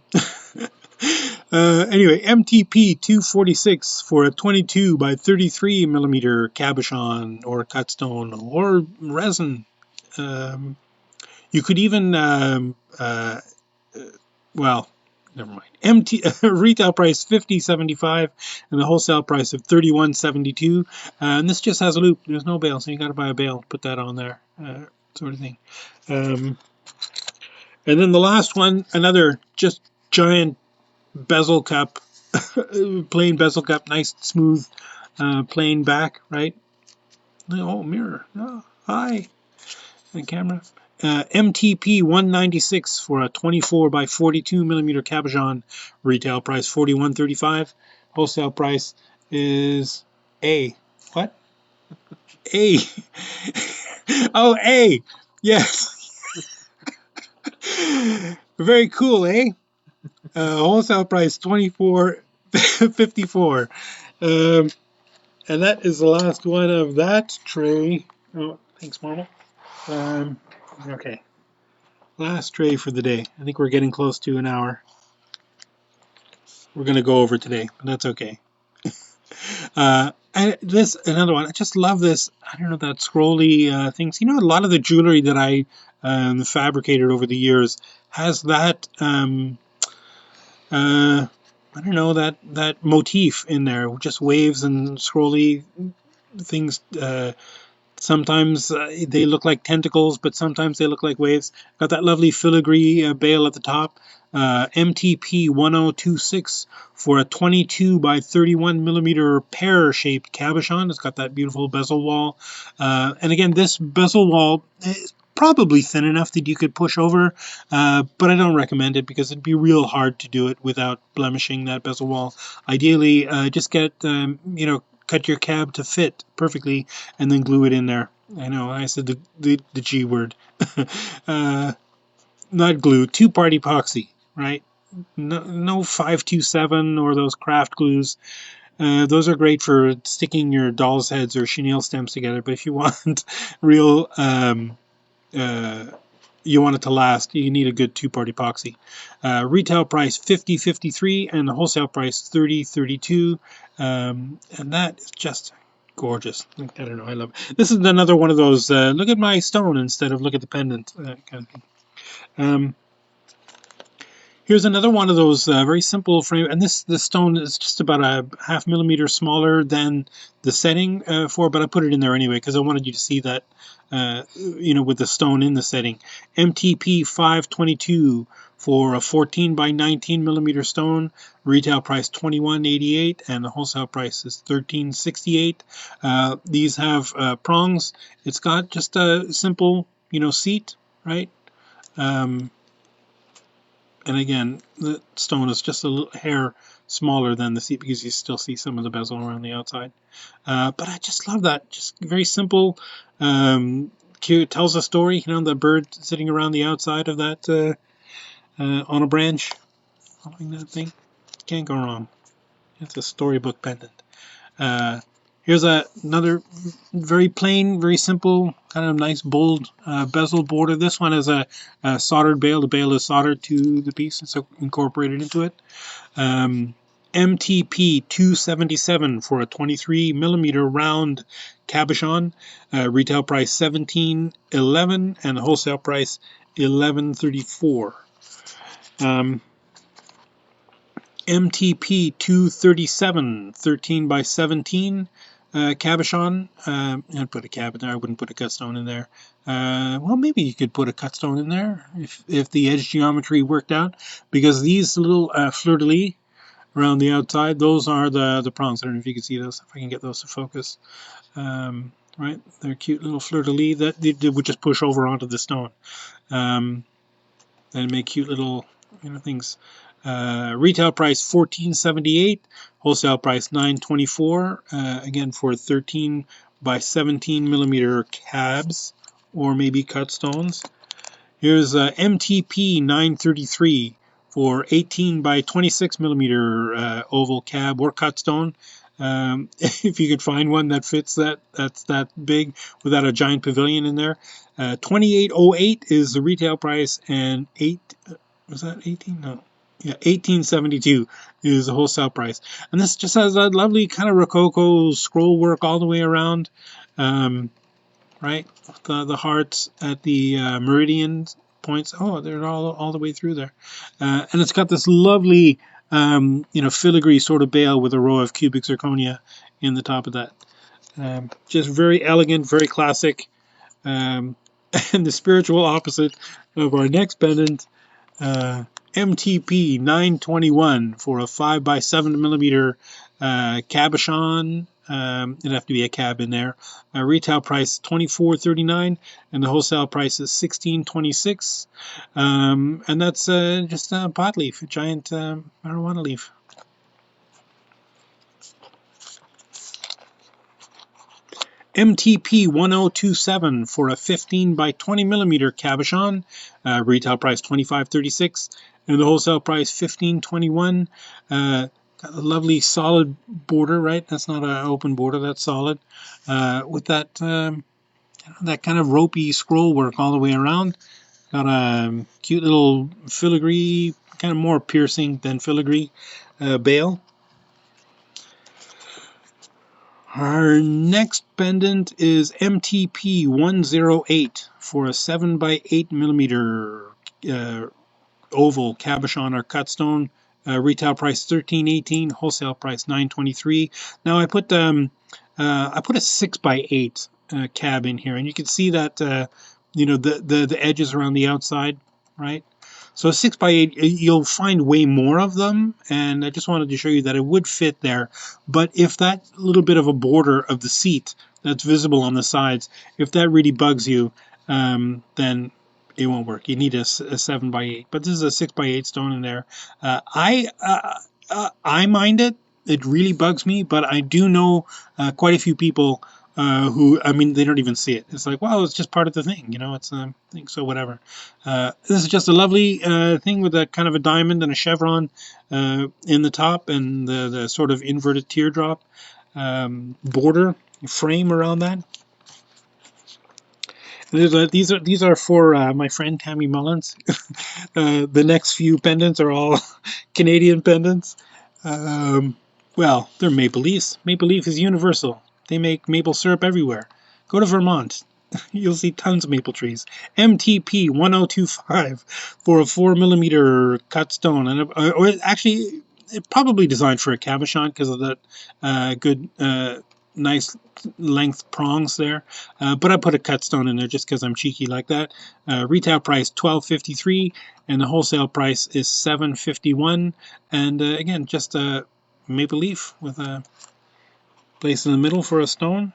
MTP 246 for a 22 by 33mm cabochon or cut stone or resin. You could even, well, never mind. Retail price $50.75 and the wholesale price of $31.72. And this just has a loop. There's no bail, so you got to buy a bail to put that on there, sort of thing. And then the last one, another just giant bezel cup, plain bezel cup, nice smooth, plain back, right? Oh, mirror. Oh, hi. The camera. MTP 196 for a 24 by 42mm cabochon. Retail price $41.35. Wholesale price is what? Oh, yes. Very cool, eh? Wholesale price $24.54. And that is the last one of that tray. Oh, thanks, Marvel. Okay. Last tray for the day. I think we're getting close to an hour. We're going to go over today, but that's okay. And another one. I just love this. I don't know, that scrolly things. A lot of the jewelry that I fabricated over the years has that, I don't know, that motif in there. Just waves and scrolly things. Sometimes they look like tentacles, but sometimes they look like waves. Got that lovely filigree bail at the top. MTP 1026 for a 22 by 31mm pear-shaped cabochon. It's got that beautiful bezel wall. And again, this bezel wall is probably thin enough that you could push over, but I don't recommend it because it'd be real hard to do it without blemishing that bezel wall. Ideally, just get, cut your cab to fit perfectly and then glue it in there. I know I said the G word. Not glue, two-part epoxy, right? No 527 or those craft glues. Those are great for sticking your doll's heads or chenille stems together, but if you want real you want it to last, you need a good two-part epoxy. Retail price $50.53 and the wholesale price $30.32, and that is just gorgeous. I don't know, I love it. This is another one of those look at my stone instead of look at the pendant kind of thing. Here's another one of those very simple frame, and this stone is just about a ½ millimeter smaller than the setting for, but I put it in there anyway because I wanted you to see that, with the stone in the setting. MTP 522 for a 14 by 19 millimeter stone. Retail price $21.88 and the wholesale price is $13.68. These have prongs. It's got just a simple, seat, right? And again, the stone is just a little hair smaller than the seat because you still see some of the bezel around the outside. But I just love that. Just very simple. Cute. Tells a story. The bird sitting around the outside of that on a branch. Following that thing. Can't go wrong. It's a storybook pendant. Here's another very plain, very simple, kind of nice, bold bezel border. This one is a soldered bail. The bail is soldered to the piece. It's incorporated into it. MTP 277 for a 23 millimeter round cabochon. Retail price $17.11 and the wholesale price $11.34. MTP 237 13 by 17 cabochon. I'd put a cab in there. I wouldn't put a cut stone in there. Well, maybe you could put a cut stone in there if the edge geometry worked out, because these little fleur-de-lis around the outside, those are the prongs. I don't know if you can see those, if I can get those to focus. Right, they're cute little fleur-de-lis that they would just push over onto the stone and make cute little things. Retail price $14.78, wholesale price $9.24. Again, for 13 by 17 millimeter cabs or maybe cut stones. Here's MTP 933 for 18 by 26 millimeter oval cab or cut stone. If you could find one that fits that's that big without a giant pavilion in there. $28.08 is the retail price, and was that 18? No. Yeah, $18.72 is the wholesale price. And this just has that lovely kind of Rococo scroll work all the way around, right? The hearts at the meridian points. Oh, they're all the way through there. And it's got this lovely, filigree sort of bail with a row of cubic zirconia in the top of that. Just very elegant, very classic. And the spiritual opposite of our next pendant, MTP 921 for a 5 by 7 millimeter cabochon. It'd have to be a cab in there. Retail price $24.39 and the wholesale price is $16.26. And that's just a pot leaf, a giant marijuana leaf. MTP 1027 for a 15 by 20 millimeter cabochon. Retail price $25.36 and the wholesale price $15.21. Got a lovely solid border, right? That's not an open border, that's solid. With that that kind of ropey scroll work all the way around. Got a cute little filigree, kind of more piercing than filigree bail. Our next pendant is MTP 108 for a 7 by 8 millimeter oval cabochon or cut stone. Retail price $13.18, wholesale price $9.23. Now I put a 6 by 8 cab in here, and you can see that the edges around the outside, right? So 6 by 8, you'll find way more of them, and I just wanted to show you that it would fit there. But if that little bit of a border of the seat that's visible on the sides, if that really bugs you, then it won't work. You need a 7 by 8. But this is a 6 by 8 stone in there. I mind it. It really bugs me, but I do know quite a few people who, they don't even see it. It's like, well, it's just part of the thing, it's a thing, so whatever. This is just a lovely thing with a kind of a diamond and a chevron in the top, and the sort of inverted teardrop border frame around that. These are for my friend Tammy Mullins. The next few pendants are all Canadian pendants. Um, well, they're Maple Leafs. Maple Leaf is universal. They make maple syrup everywhere. Go to Vermont. You'll see tons of maple trees. MTP 1025 for a 4 millimeter cut stone, and or actually, it probably designed for a cabochon because of that good, nice length prongs there. But I put a cut stone in there just because I'm cheeky like that. Retail price $12.53, and the wholesale price is $7.51. And again, just a maple leaf with a place in the middle for a stone.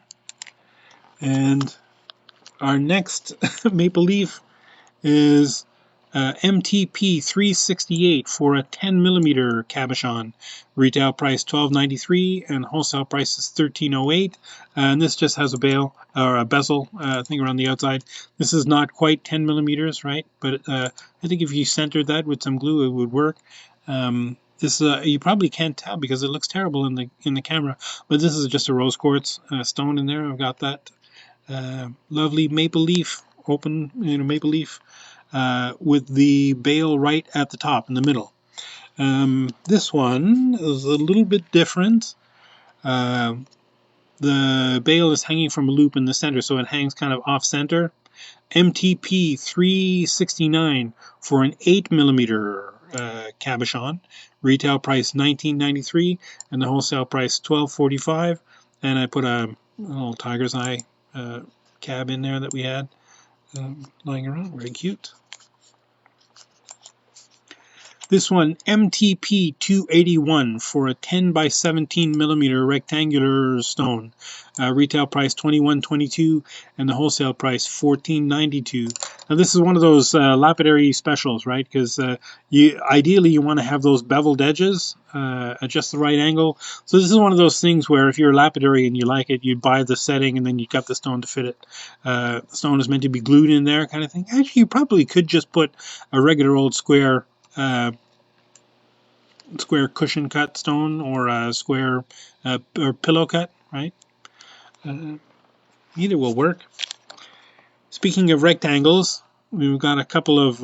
And our next maple leaf is MTP 368 for a 10 millimeter cabochon. Retail price $12.93 and wholesale price is $13.08. And this just has a bail or a bezel thing around the outside. This is not quite 10 millimeters, right? But I think if you centered that with some glue, it would work. This you probably can't tell because it looks terrible in the camera, but this is just a rose quartz stone in there. I've got that lovely maple leaf, open maple leaf with the bail right at the top in the middle. This one is a little bit different. The bail is hanging from a loop in the center, so it hangs kind of off center. MTP 369 for an 8 millimeter cabochon. Retail price $19.93 and the wholesale price $12.45. And I put a little tiger's eye cab in there that we had lying around. Very cute. This one, MTP 281 for a 10 by 17 millimeter rectangular stone. Retail price $21.22 and the wholesale price $14.92. Now this is one of those lapidary specials, right? Because ideally you want to have those beveled edges at just the right angle. So this is one of those things where if you're a lapidary and you like it, you buy the setting and then you got the stone to fit it. The stone is meant to be glued in there, kind of thing. Actually, you probably could just put a regular old square cushion cut stone or a square or pillow cut, right? Either will work. Speaking of rectangles, we've got a couple of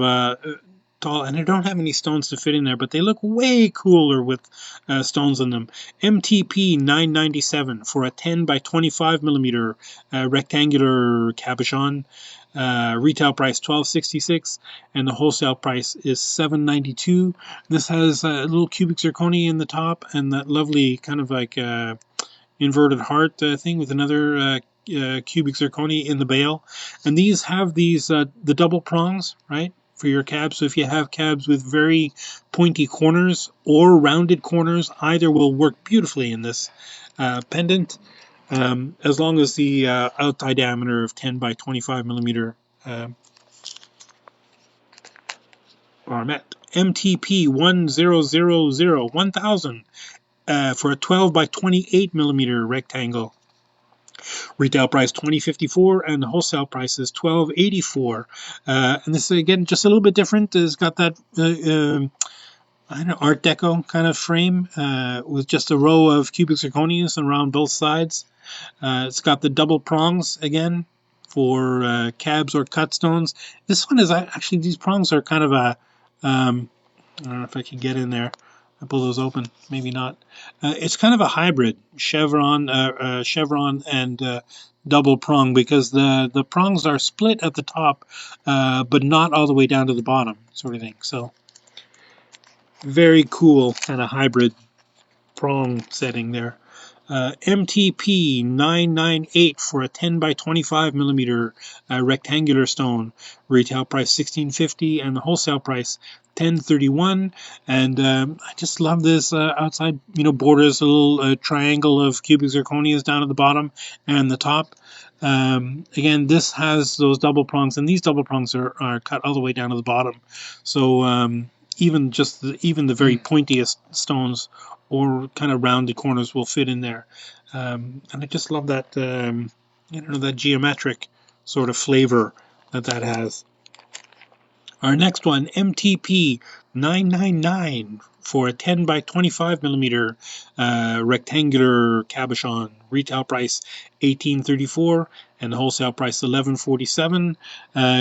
tall, and I don't have any stones to fit in there, but they look way cooler with stones in them. MTP 997 for a 10 by 25 millimeter rectangular cabochon. Retail price $12.66 and the wholesale price is $7.92. This has a little cubic zirconia in the top and that lovely kind of like inverted heart thing with another cubic zirconia in the bail. And these have the double prongs, right, for your cabs. So if you have cabs with very pointy corners or rounded corners, either will work beautifully in this pendant. As long as the outside diameter of 10 by 25 millimeter are met. MTP 1000 for a 12 by 28 millimeter rectangle. Retail price $20.54 and the wholesale price is $12.84. And this is again just a little bit different. It's got that I don't know, Art Deco kind of frame with just a row of cubic zirconias around both sides. It's got the double prongs again for cabs or cut stones. This one is actually, these prongs are kind of a, I don't know if I can get in there. I pull those open, maybe not. It's kind of a hybrid chevron and double prong because the prongs are split at the top, but not all the way down to the bottom, sort of thing. So very cool kind of hybrid prong setting there. MTP 998 for a 10 by 25 millimeter rectangular stone. Retail price $16.50 and the wholesale price $10.31. And I just love this outside, borders, a little triangle of cubic zirconias down at the bottom and the top. Again, this has those double prongs, and these double prongs are cut all the way down to the bottom. So even the very pointiest stones or kind of rounded corners will fit in there. And I just love that, that geometric sort of flavor that has. Our next one, MTP 999 for a 10 by 25 millimeter rectangular cabochon. Retail price $18.34 and the wholesale price $11.47.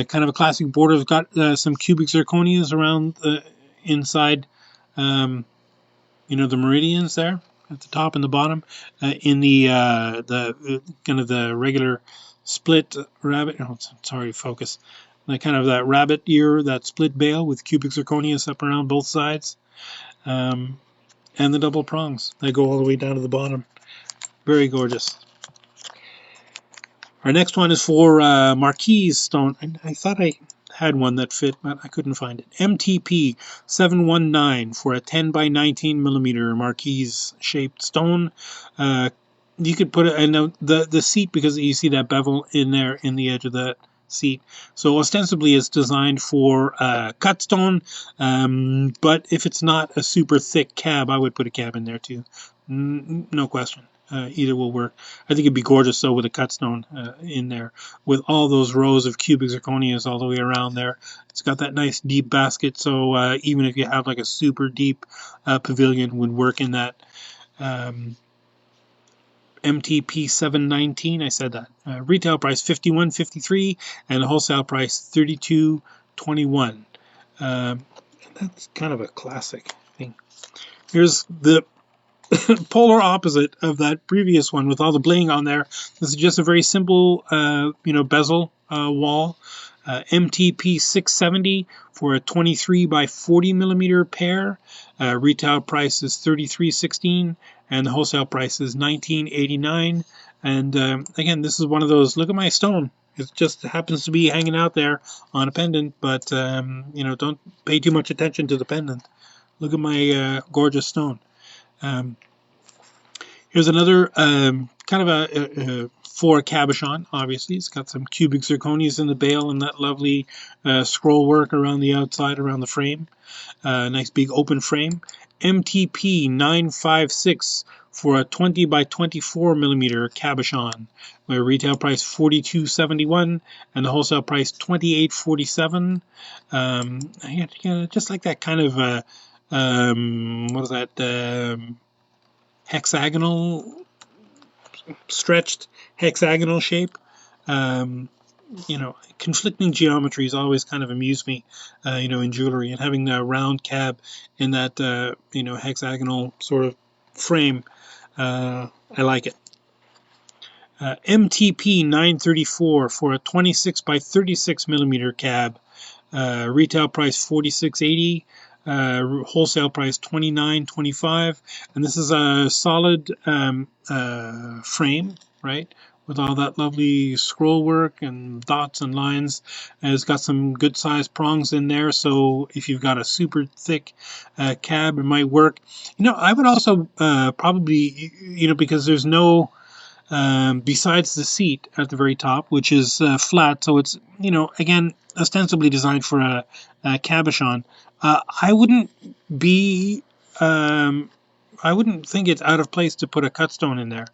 Kind of a classic border. It's got some cubic zirconias around inside, the meridians there at the top and the bottom. In the kind of the regular split rabbit. Oh, sorry, focus. Like kind of that rabbit ear, that split bail with cubic zirconias up around both sides, and the double prongs. They go all the way down to the bottom. Very gorgeous. Our next one is for Marquise stone. I thought I had one that fit, but I couldn't find it. MTP 719 for a 10 by 19 millimeter Marquise shaped stone. You could put it in the seat, because you see that bevel in there in the edge of the seat. So ostensibly it's designed for cut stone, but if it's not a super thick cab, I would put a cab in there too. No question. Either will work. I think it'd be gorgeous though with a cut stone in there, with all those rows of cubic zirconias all the way around there. It's got that nice deep basket, so even if you have like a super deep pavilion, would work in that. MTP 719, I said that. Retail price $51.53 and the wholesale price $32.21. That's kind of a classic thing. Here's the polar opposite of that previous one with all the bling on there. This is just a very simple, bezel wall. MTP 670 for a 23 by 40 millimeter pair. Retail price is $33.16 and the wholesale price is $19.89. And again, this is one of those. Look at my stone. It just happens to be hanging out there on a pendant, but don't pay too much attention to the pendant. Look at my gorgeous stone. Here's another kind of a for cabochon. Obviously, it's got some cubic zirconias in the bail and that lovely scroll work around the outside, around the frame. Nice big open frame. MTP 956 for a 20 by 24 millimeter cabochon, where retail price $42.71 and the wholesale price $28.47. Just like that kind of what is that? Hexagonal, stretched hexagonal shape. Conflicting geometries always kind of amuse me, in jewelry, and having the round cab in that, hexagonal sort of frame, I like it. MTP 934 for a 26 by 36 millimeter cab. Retail price $46.80. Wholesale price $29.25, and this is a solid frame, right, with all that lovely scroll work and dots and lines. And it's got some good sized prongs in there, so if you've got a super thick cab, it might work. I would also probably, because there's no besides the seat at the very top, which is flat, so it's again ostensibly designed for a cabochon. I wouldn't think it's out of place to put a cut stone in there.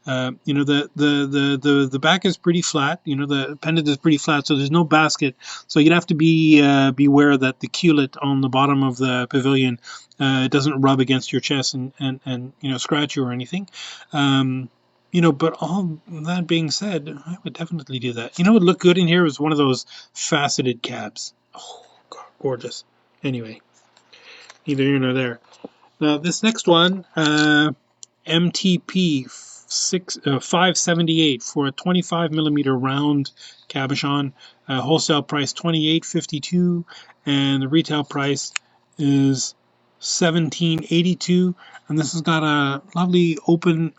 The back is pretty flat. The pendant is pretty flat, so there's no basket. So you'd have to beware that the culet on the bottom of the pavilion doesn't rub against your chest and scratch you or anything. But all that being said, I would definitely do that. What would look good in here is one of those faceted cabs. Oh, God, gorgeous. Anyway, neither here nor there. Now, this next one, MTP 578 for a 25 millimeter round cabochon. Wholesale price $28.52, and the retail price is $17.82. And this has got a lovely open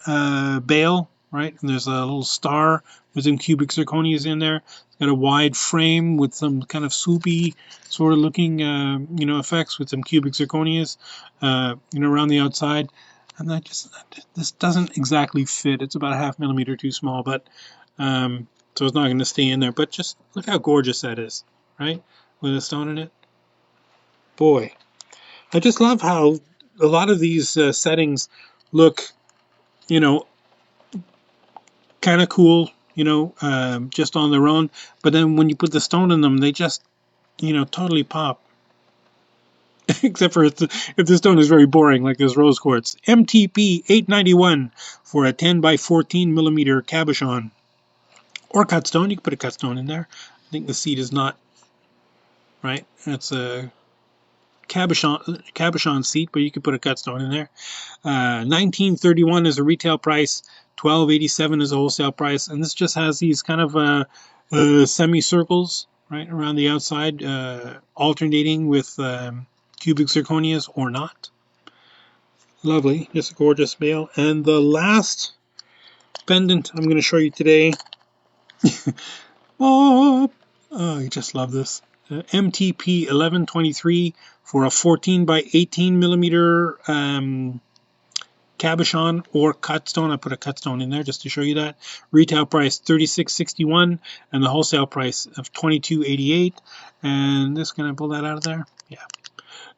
bail, right? And there's a little star with some cubic zirconias in there. It's got a wide frame with some kind of swoopy sort of looking, effects with some cubic zirconias, around the outside. And this doesn't exactly fit. It's about a 0.5 millimeter too small, but so it's not going to stay in there. But just look how gorgeous that is, right? With a stone in it. Boy, I just love how a lot of these settings look, kind of cool, just on their own. But then when you put the stone in them, they just, totally pop. except for if the stone is very boring, like this rose quartz. MTP 891 for a 10 by 14 millimeter cabochon or cut stone. You can put a cut stone in there. I think the seat is not right. That's a cabochon seat, but you could put a cut stone in there. 1931 is a retail price. 1287 is a wholesale price, and this just has these kind of semicircles right around the outside, alternating with cubic zirconias or not. Lovely, just a gorgeous bale. And the last pendant I'm going to show you today. Oh, I just love this. MTP 1123 for a 14 by 18 millimeter cabochon or cut stone. I put a cut stone in there just to show you that. Retail price $36.61 and the wholesale price of $22.88. And this, can I pull that out of there? Yeah.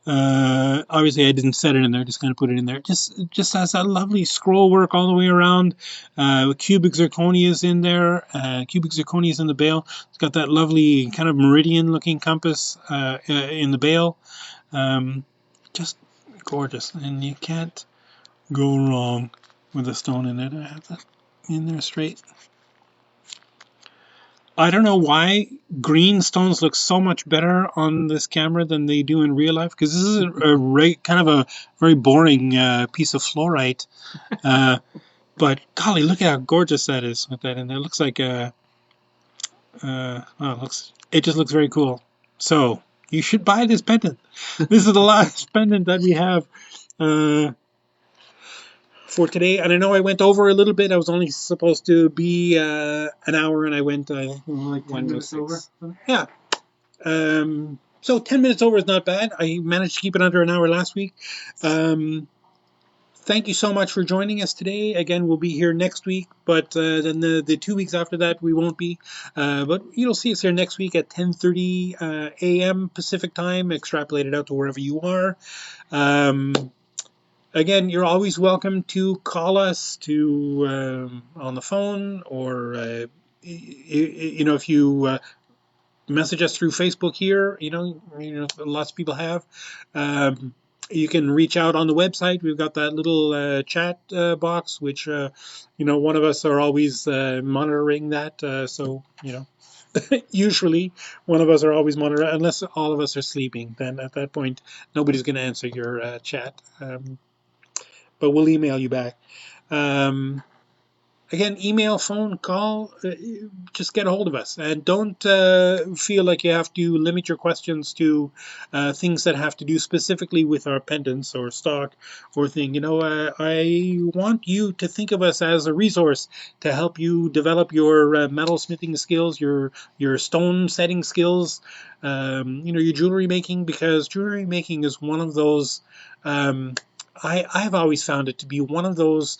Obviously I didn't set it in there, just gonna put it in there. Just has that lovely scroll work all the way around. Cubic zirconias in there. Cubic zirconias in the bale. It's got that lovely kind of meridian looking compass in the bale. Just gorgeous, and you can't go wrong with a stone in it. I have that in there straight. I don't know why green stones look so much better on this camera than they do in real life, because this is kind of a very boring piece of fluorite. But golly, look at how gorgeous that is with that in there. It looks like it just looks very cool. So you should buy this pendant. This is the last pendant that we have for today, and I know I went over a little bit. I was only supposed to be an hour, and I went like 10 minutes over. Yeah. So 10 minutes over is not bad. I managed to keep it under an hour last week. Thank you so much for joining us today. Again, we'll be here next week, but then the 2 weeks after that we won't be. But you'll see us here next week at 10:30 a.m. Pacific time, extrapolated out to wherever you are. Again, you're always welcome to call us on the phone, or if you message us through Facebook here. Lots of people have. You can reach out on the website. We've got that little chat box, which one of us are always monitoring that. So usually one of us are always monitoring, unless all of us are sleeping. Then at that point, nobody's going to answer your chat. But we'll email you back. Again, email, phone, call, just get a hold of us. And don't feel like you have to limit your questions to things that have to do specifically with our pendants or stock or thing. I want you to think of us as a resource to help you develop your metal smithing skills, your stone setting skills, your jewelry making, because jewelry making is one of those I've always found it to be one of those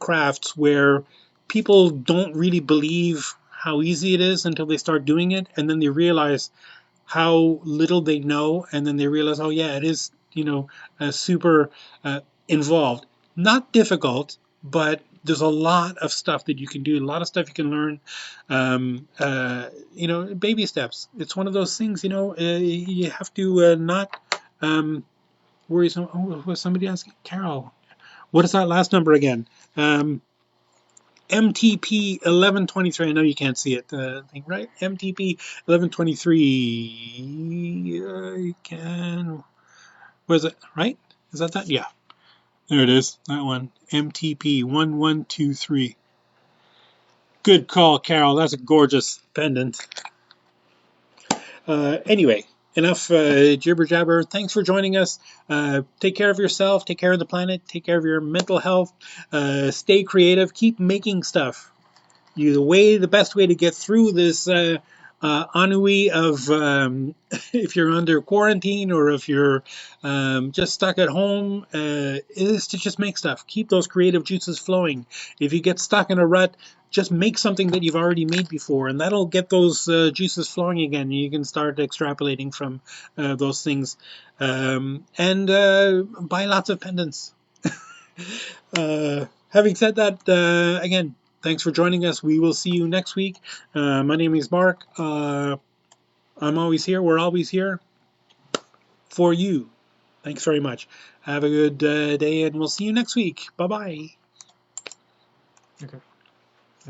crafts where people don't really believe how easy it is until they start doing it, and then they realize how little they know, and then they realize, oh yeah, it is, super involved. Not difficult, but there's a lot of stuff that you can do, a lot of stuff you can learn, baby steps. It's one of those things, you have to not worry. Was somebody asking? Carol, what is that last number again? MTP 1123. I know you can't see it, right? MTP 1123. I can. Was it right? Is that? Yeah. There it is. That one. MTP 1123. Good call, Carol. That's a gorgeous pendant. Anyway, enough jibber jabber. Thanks for joining us. Take care of yourself. Take care of the planet. Take care of your mental health. Stay creative. Keep making stuff. The best way to get through this ennui of if you're under quarantine or if you're just stuck at home is to just make stuff. Keep those creative juices flowing. If you get stuck in a rut, just make something that you've already made before, and that'll get those juices flowing again. You can start extrapolating from those things, and buy lots of pendants. Having said that, again, thanks for joining us. We will see you next week. My name is Mark. I'm always here. We're always here for you. Thanks very much. Have a good day, and we'll see you next week. Bye-bye. Okay.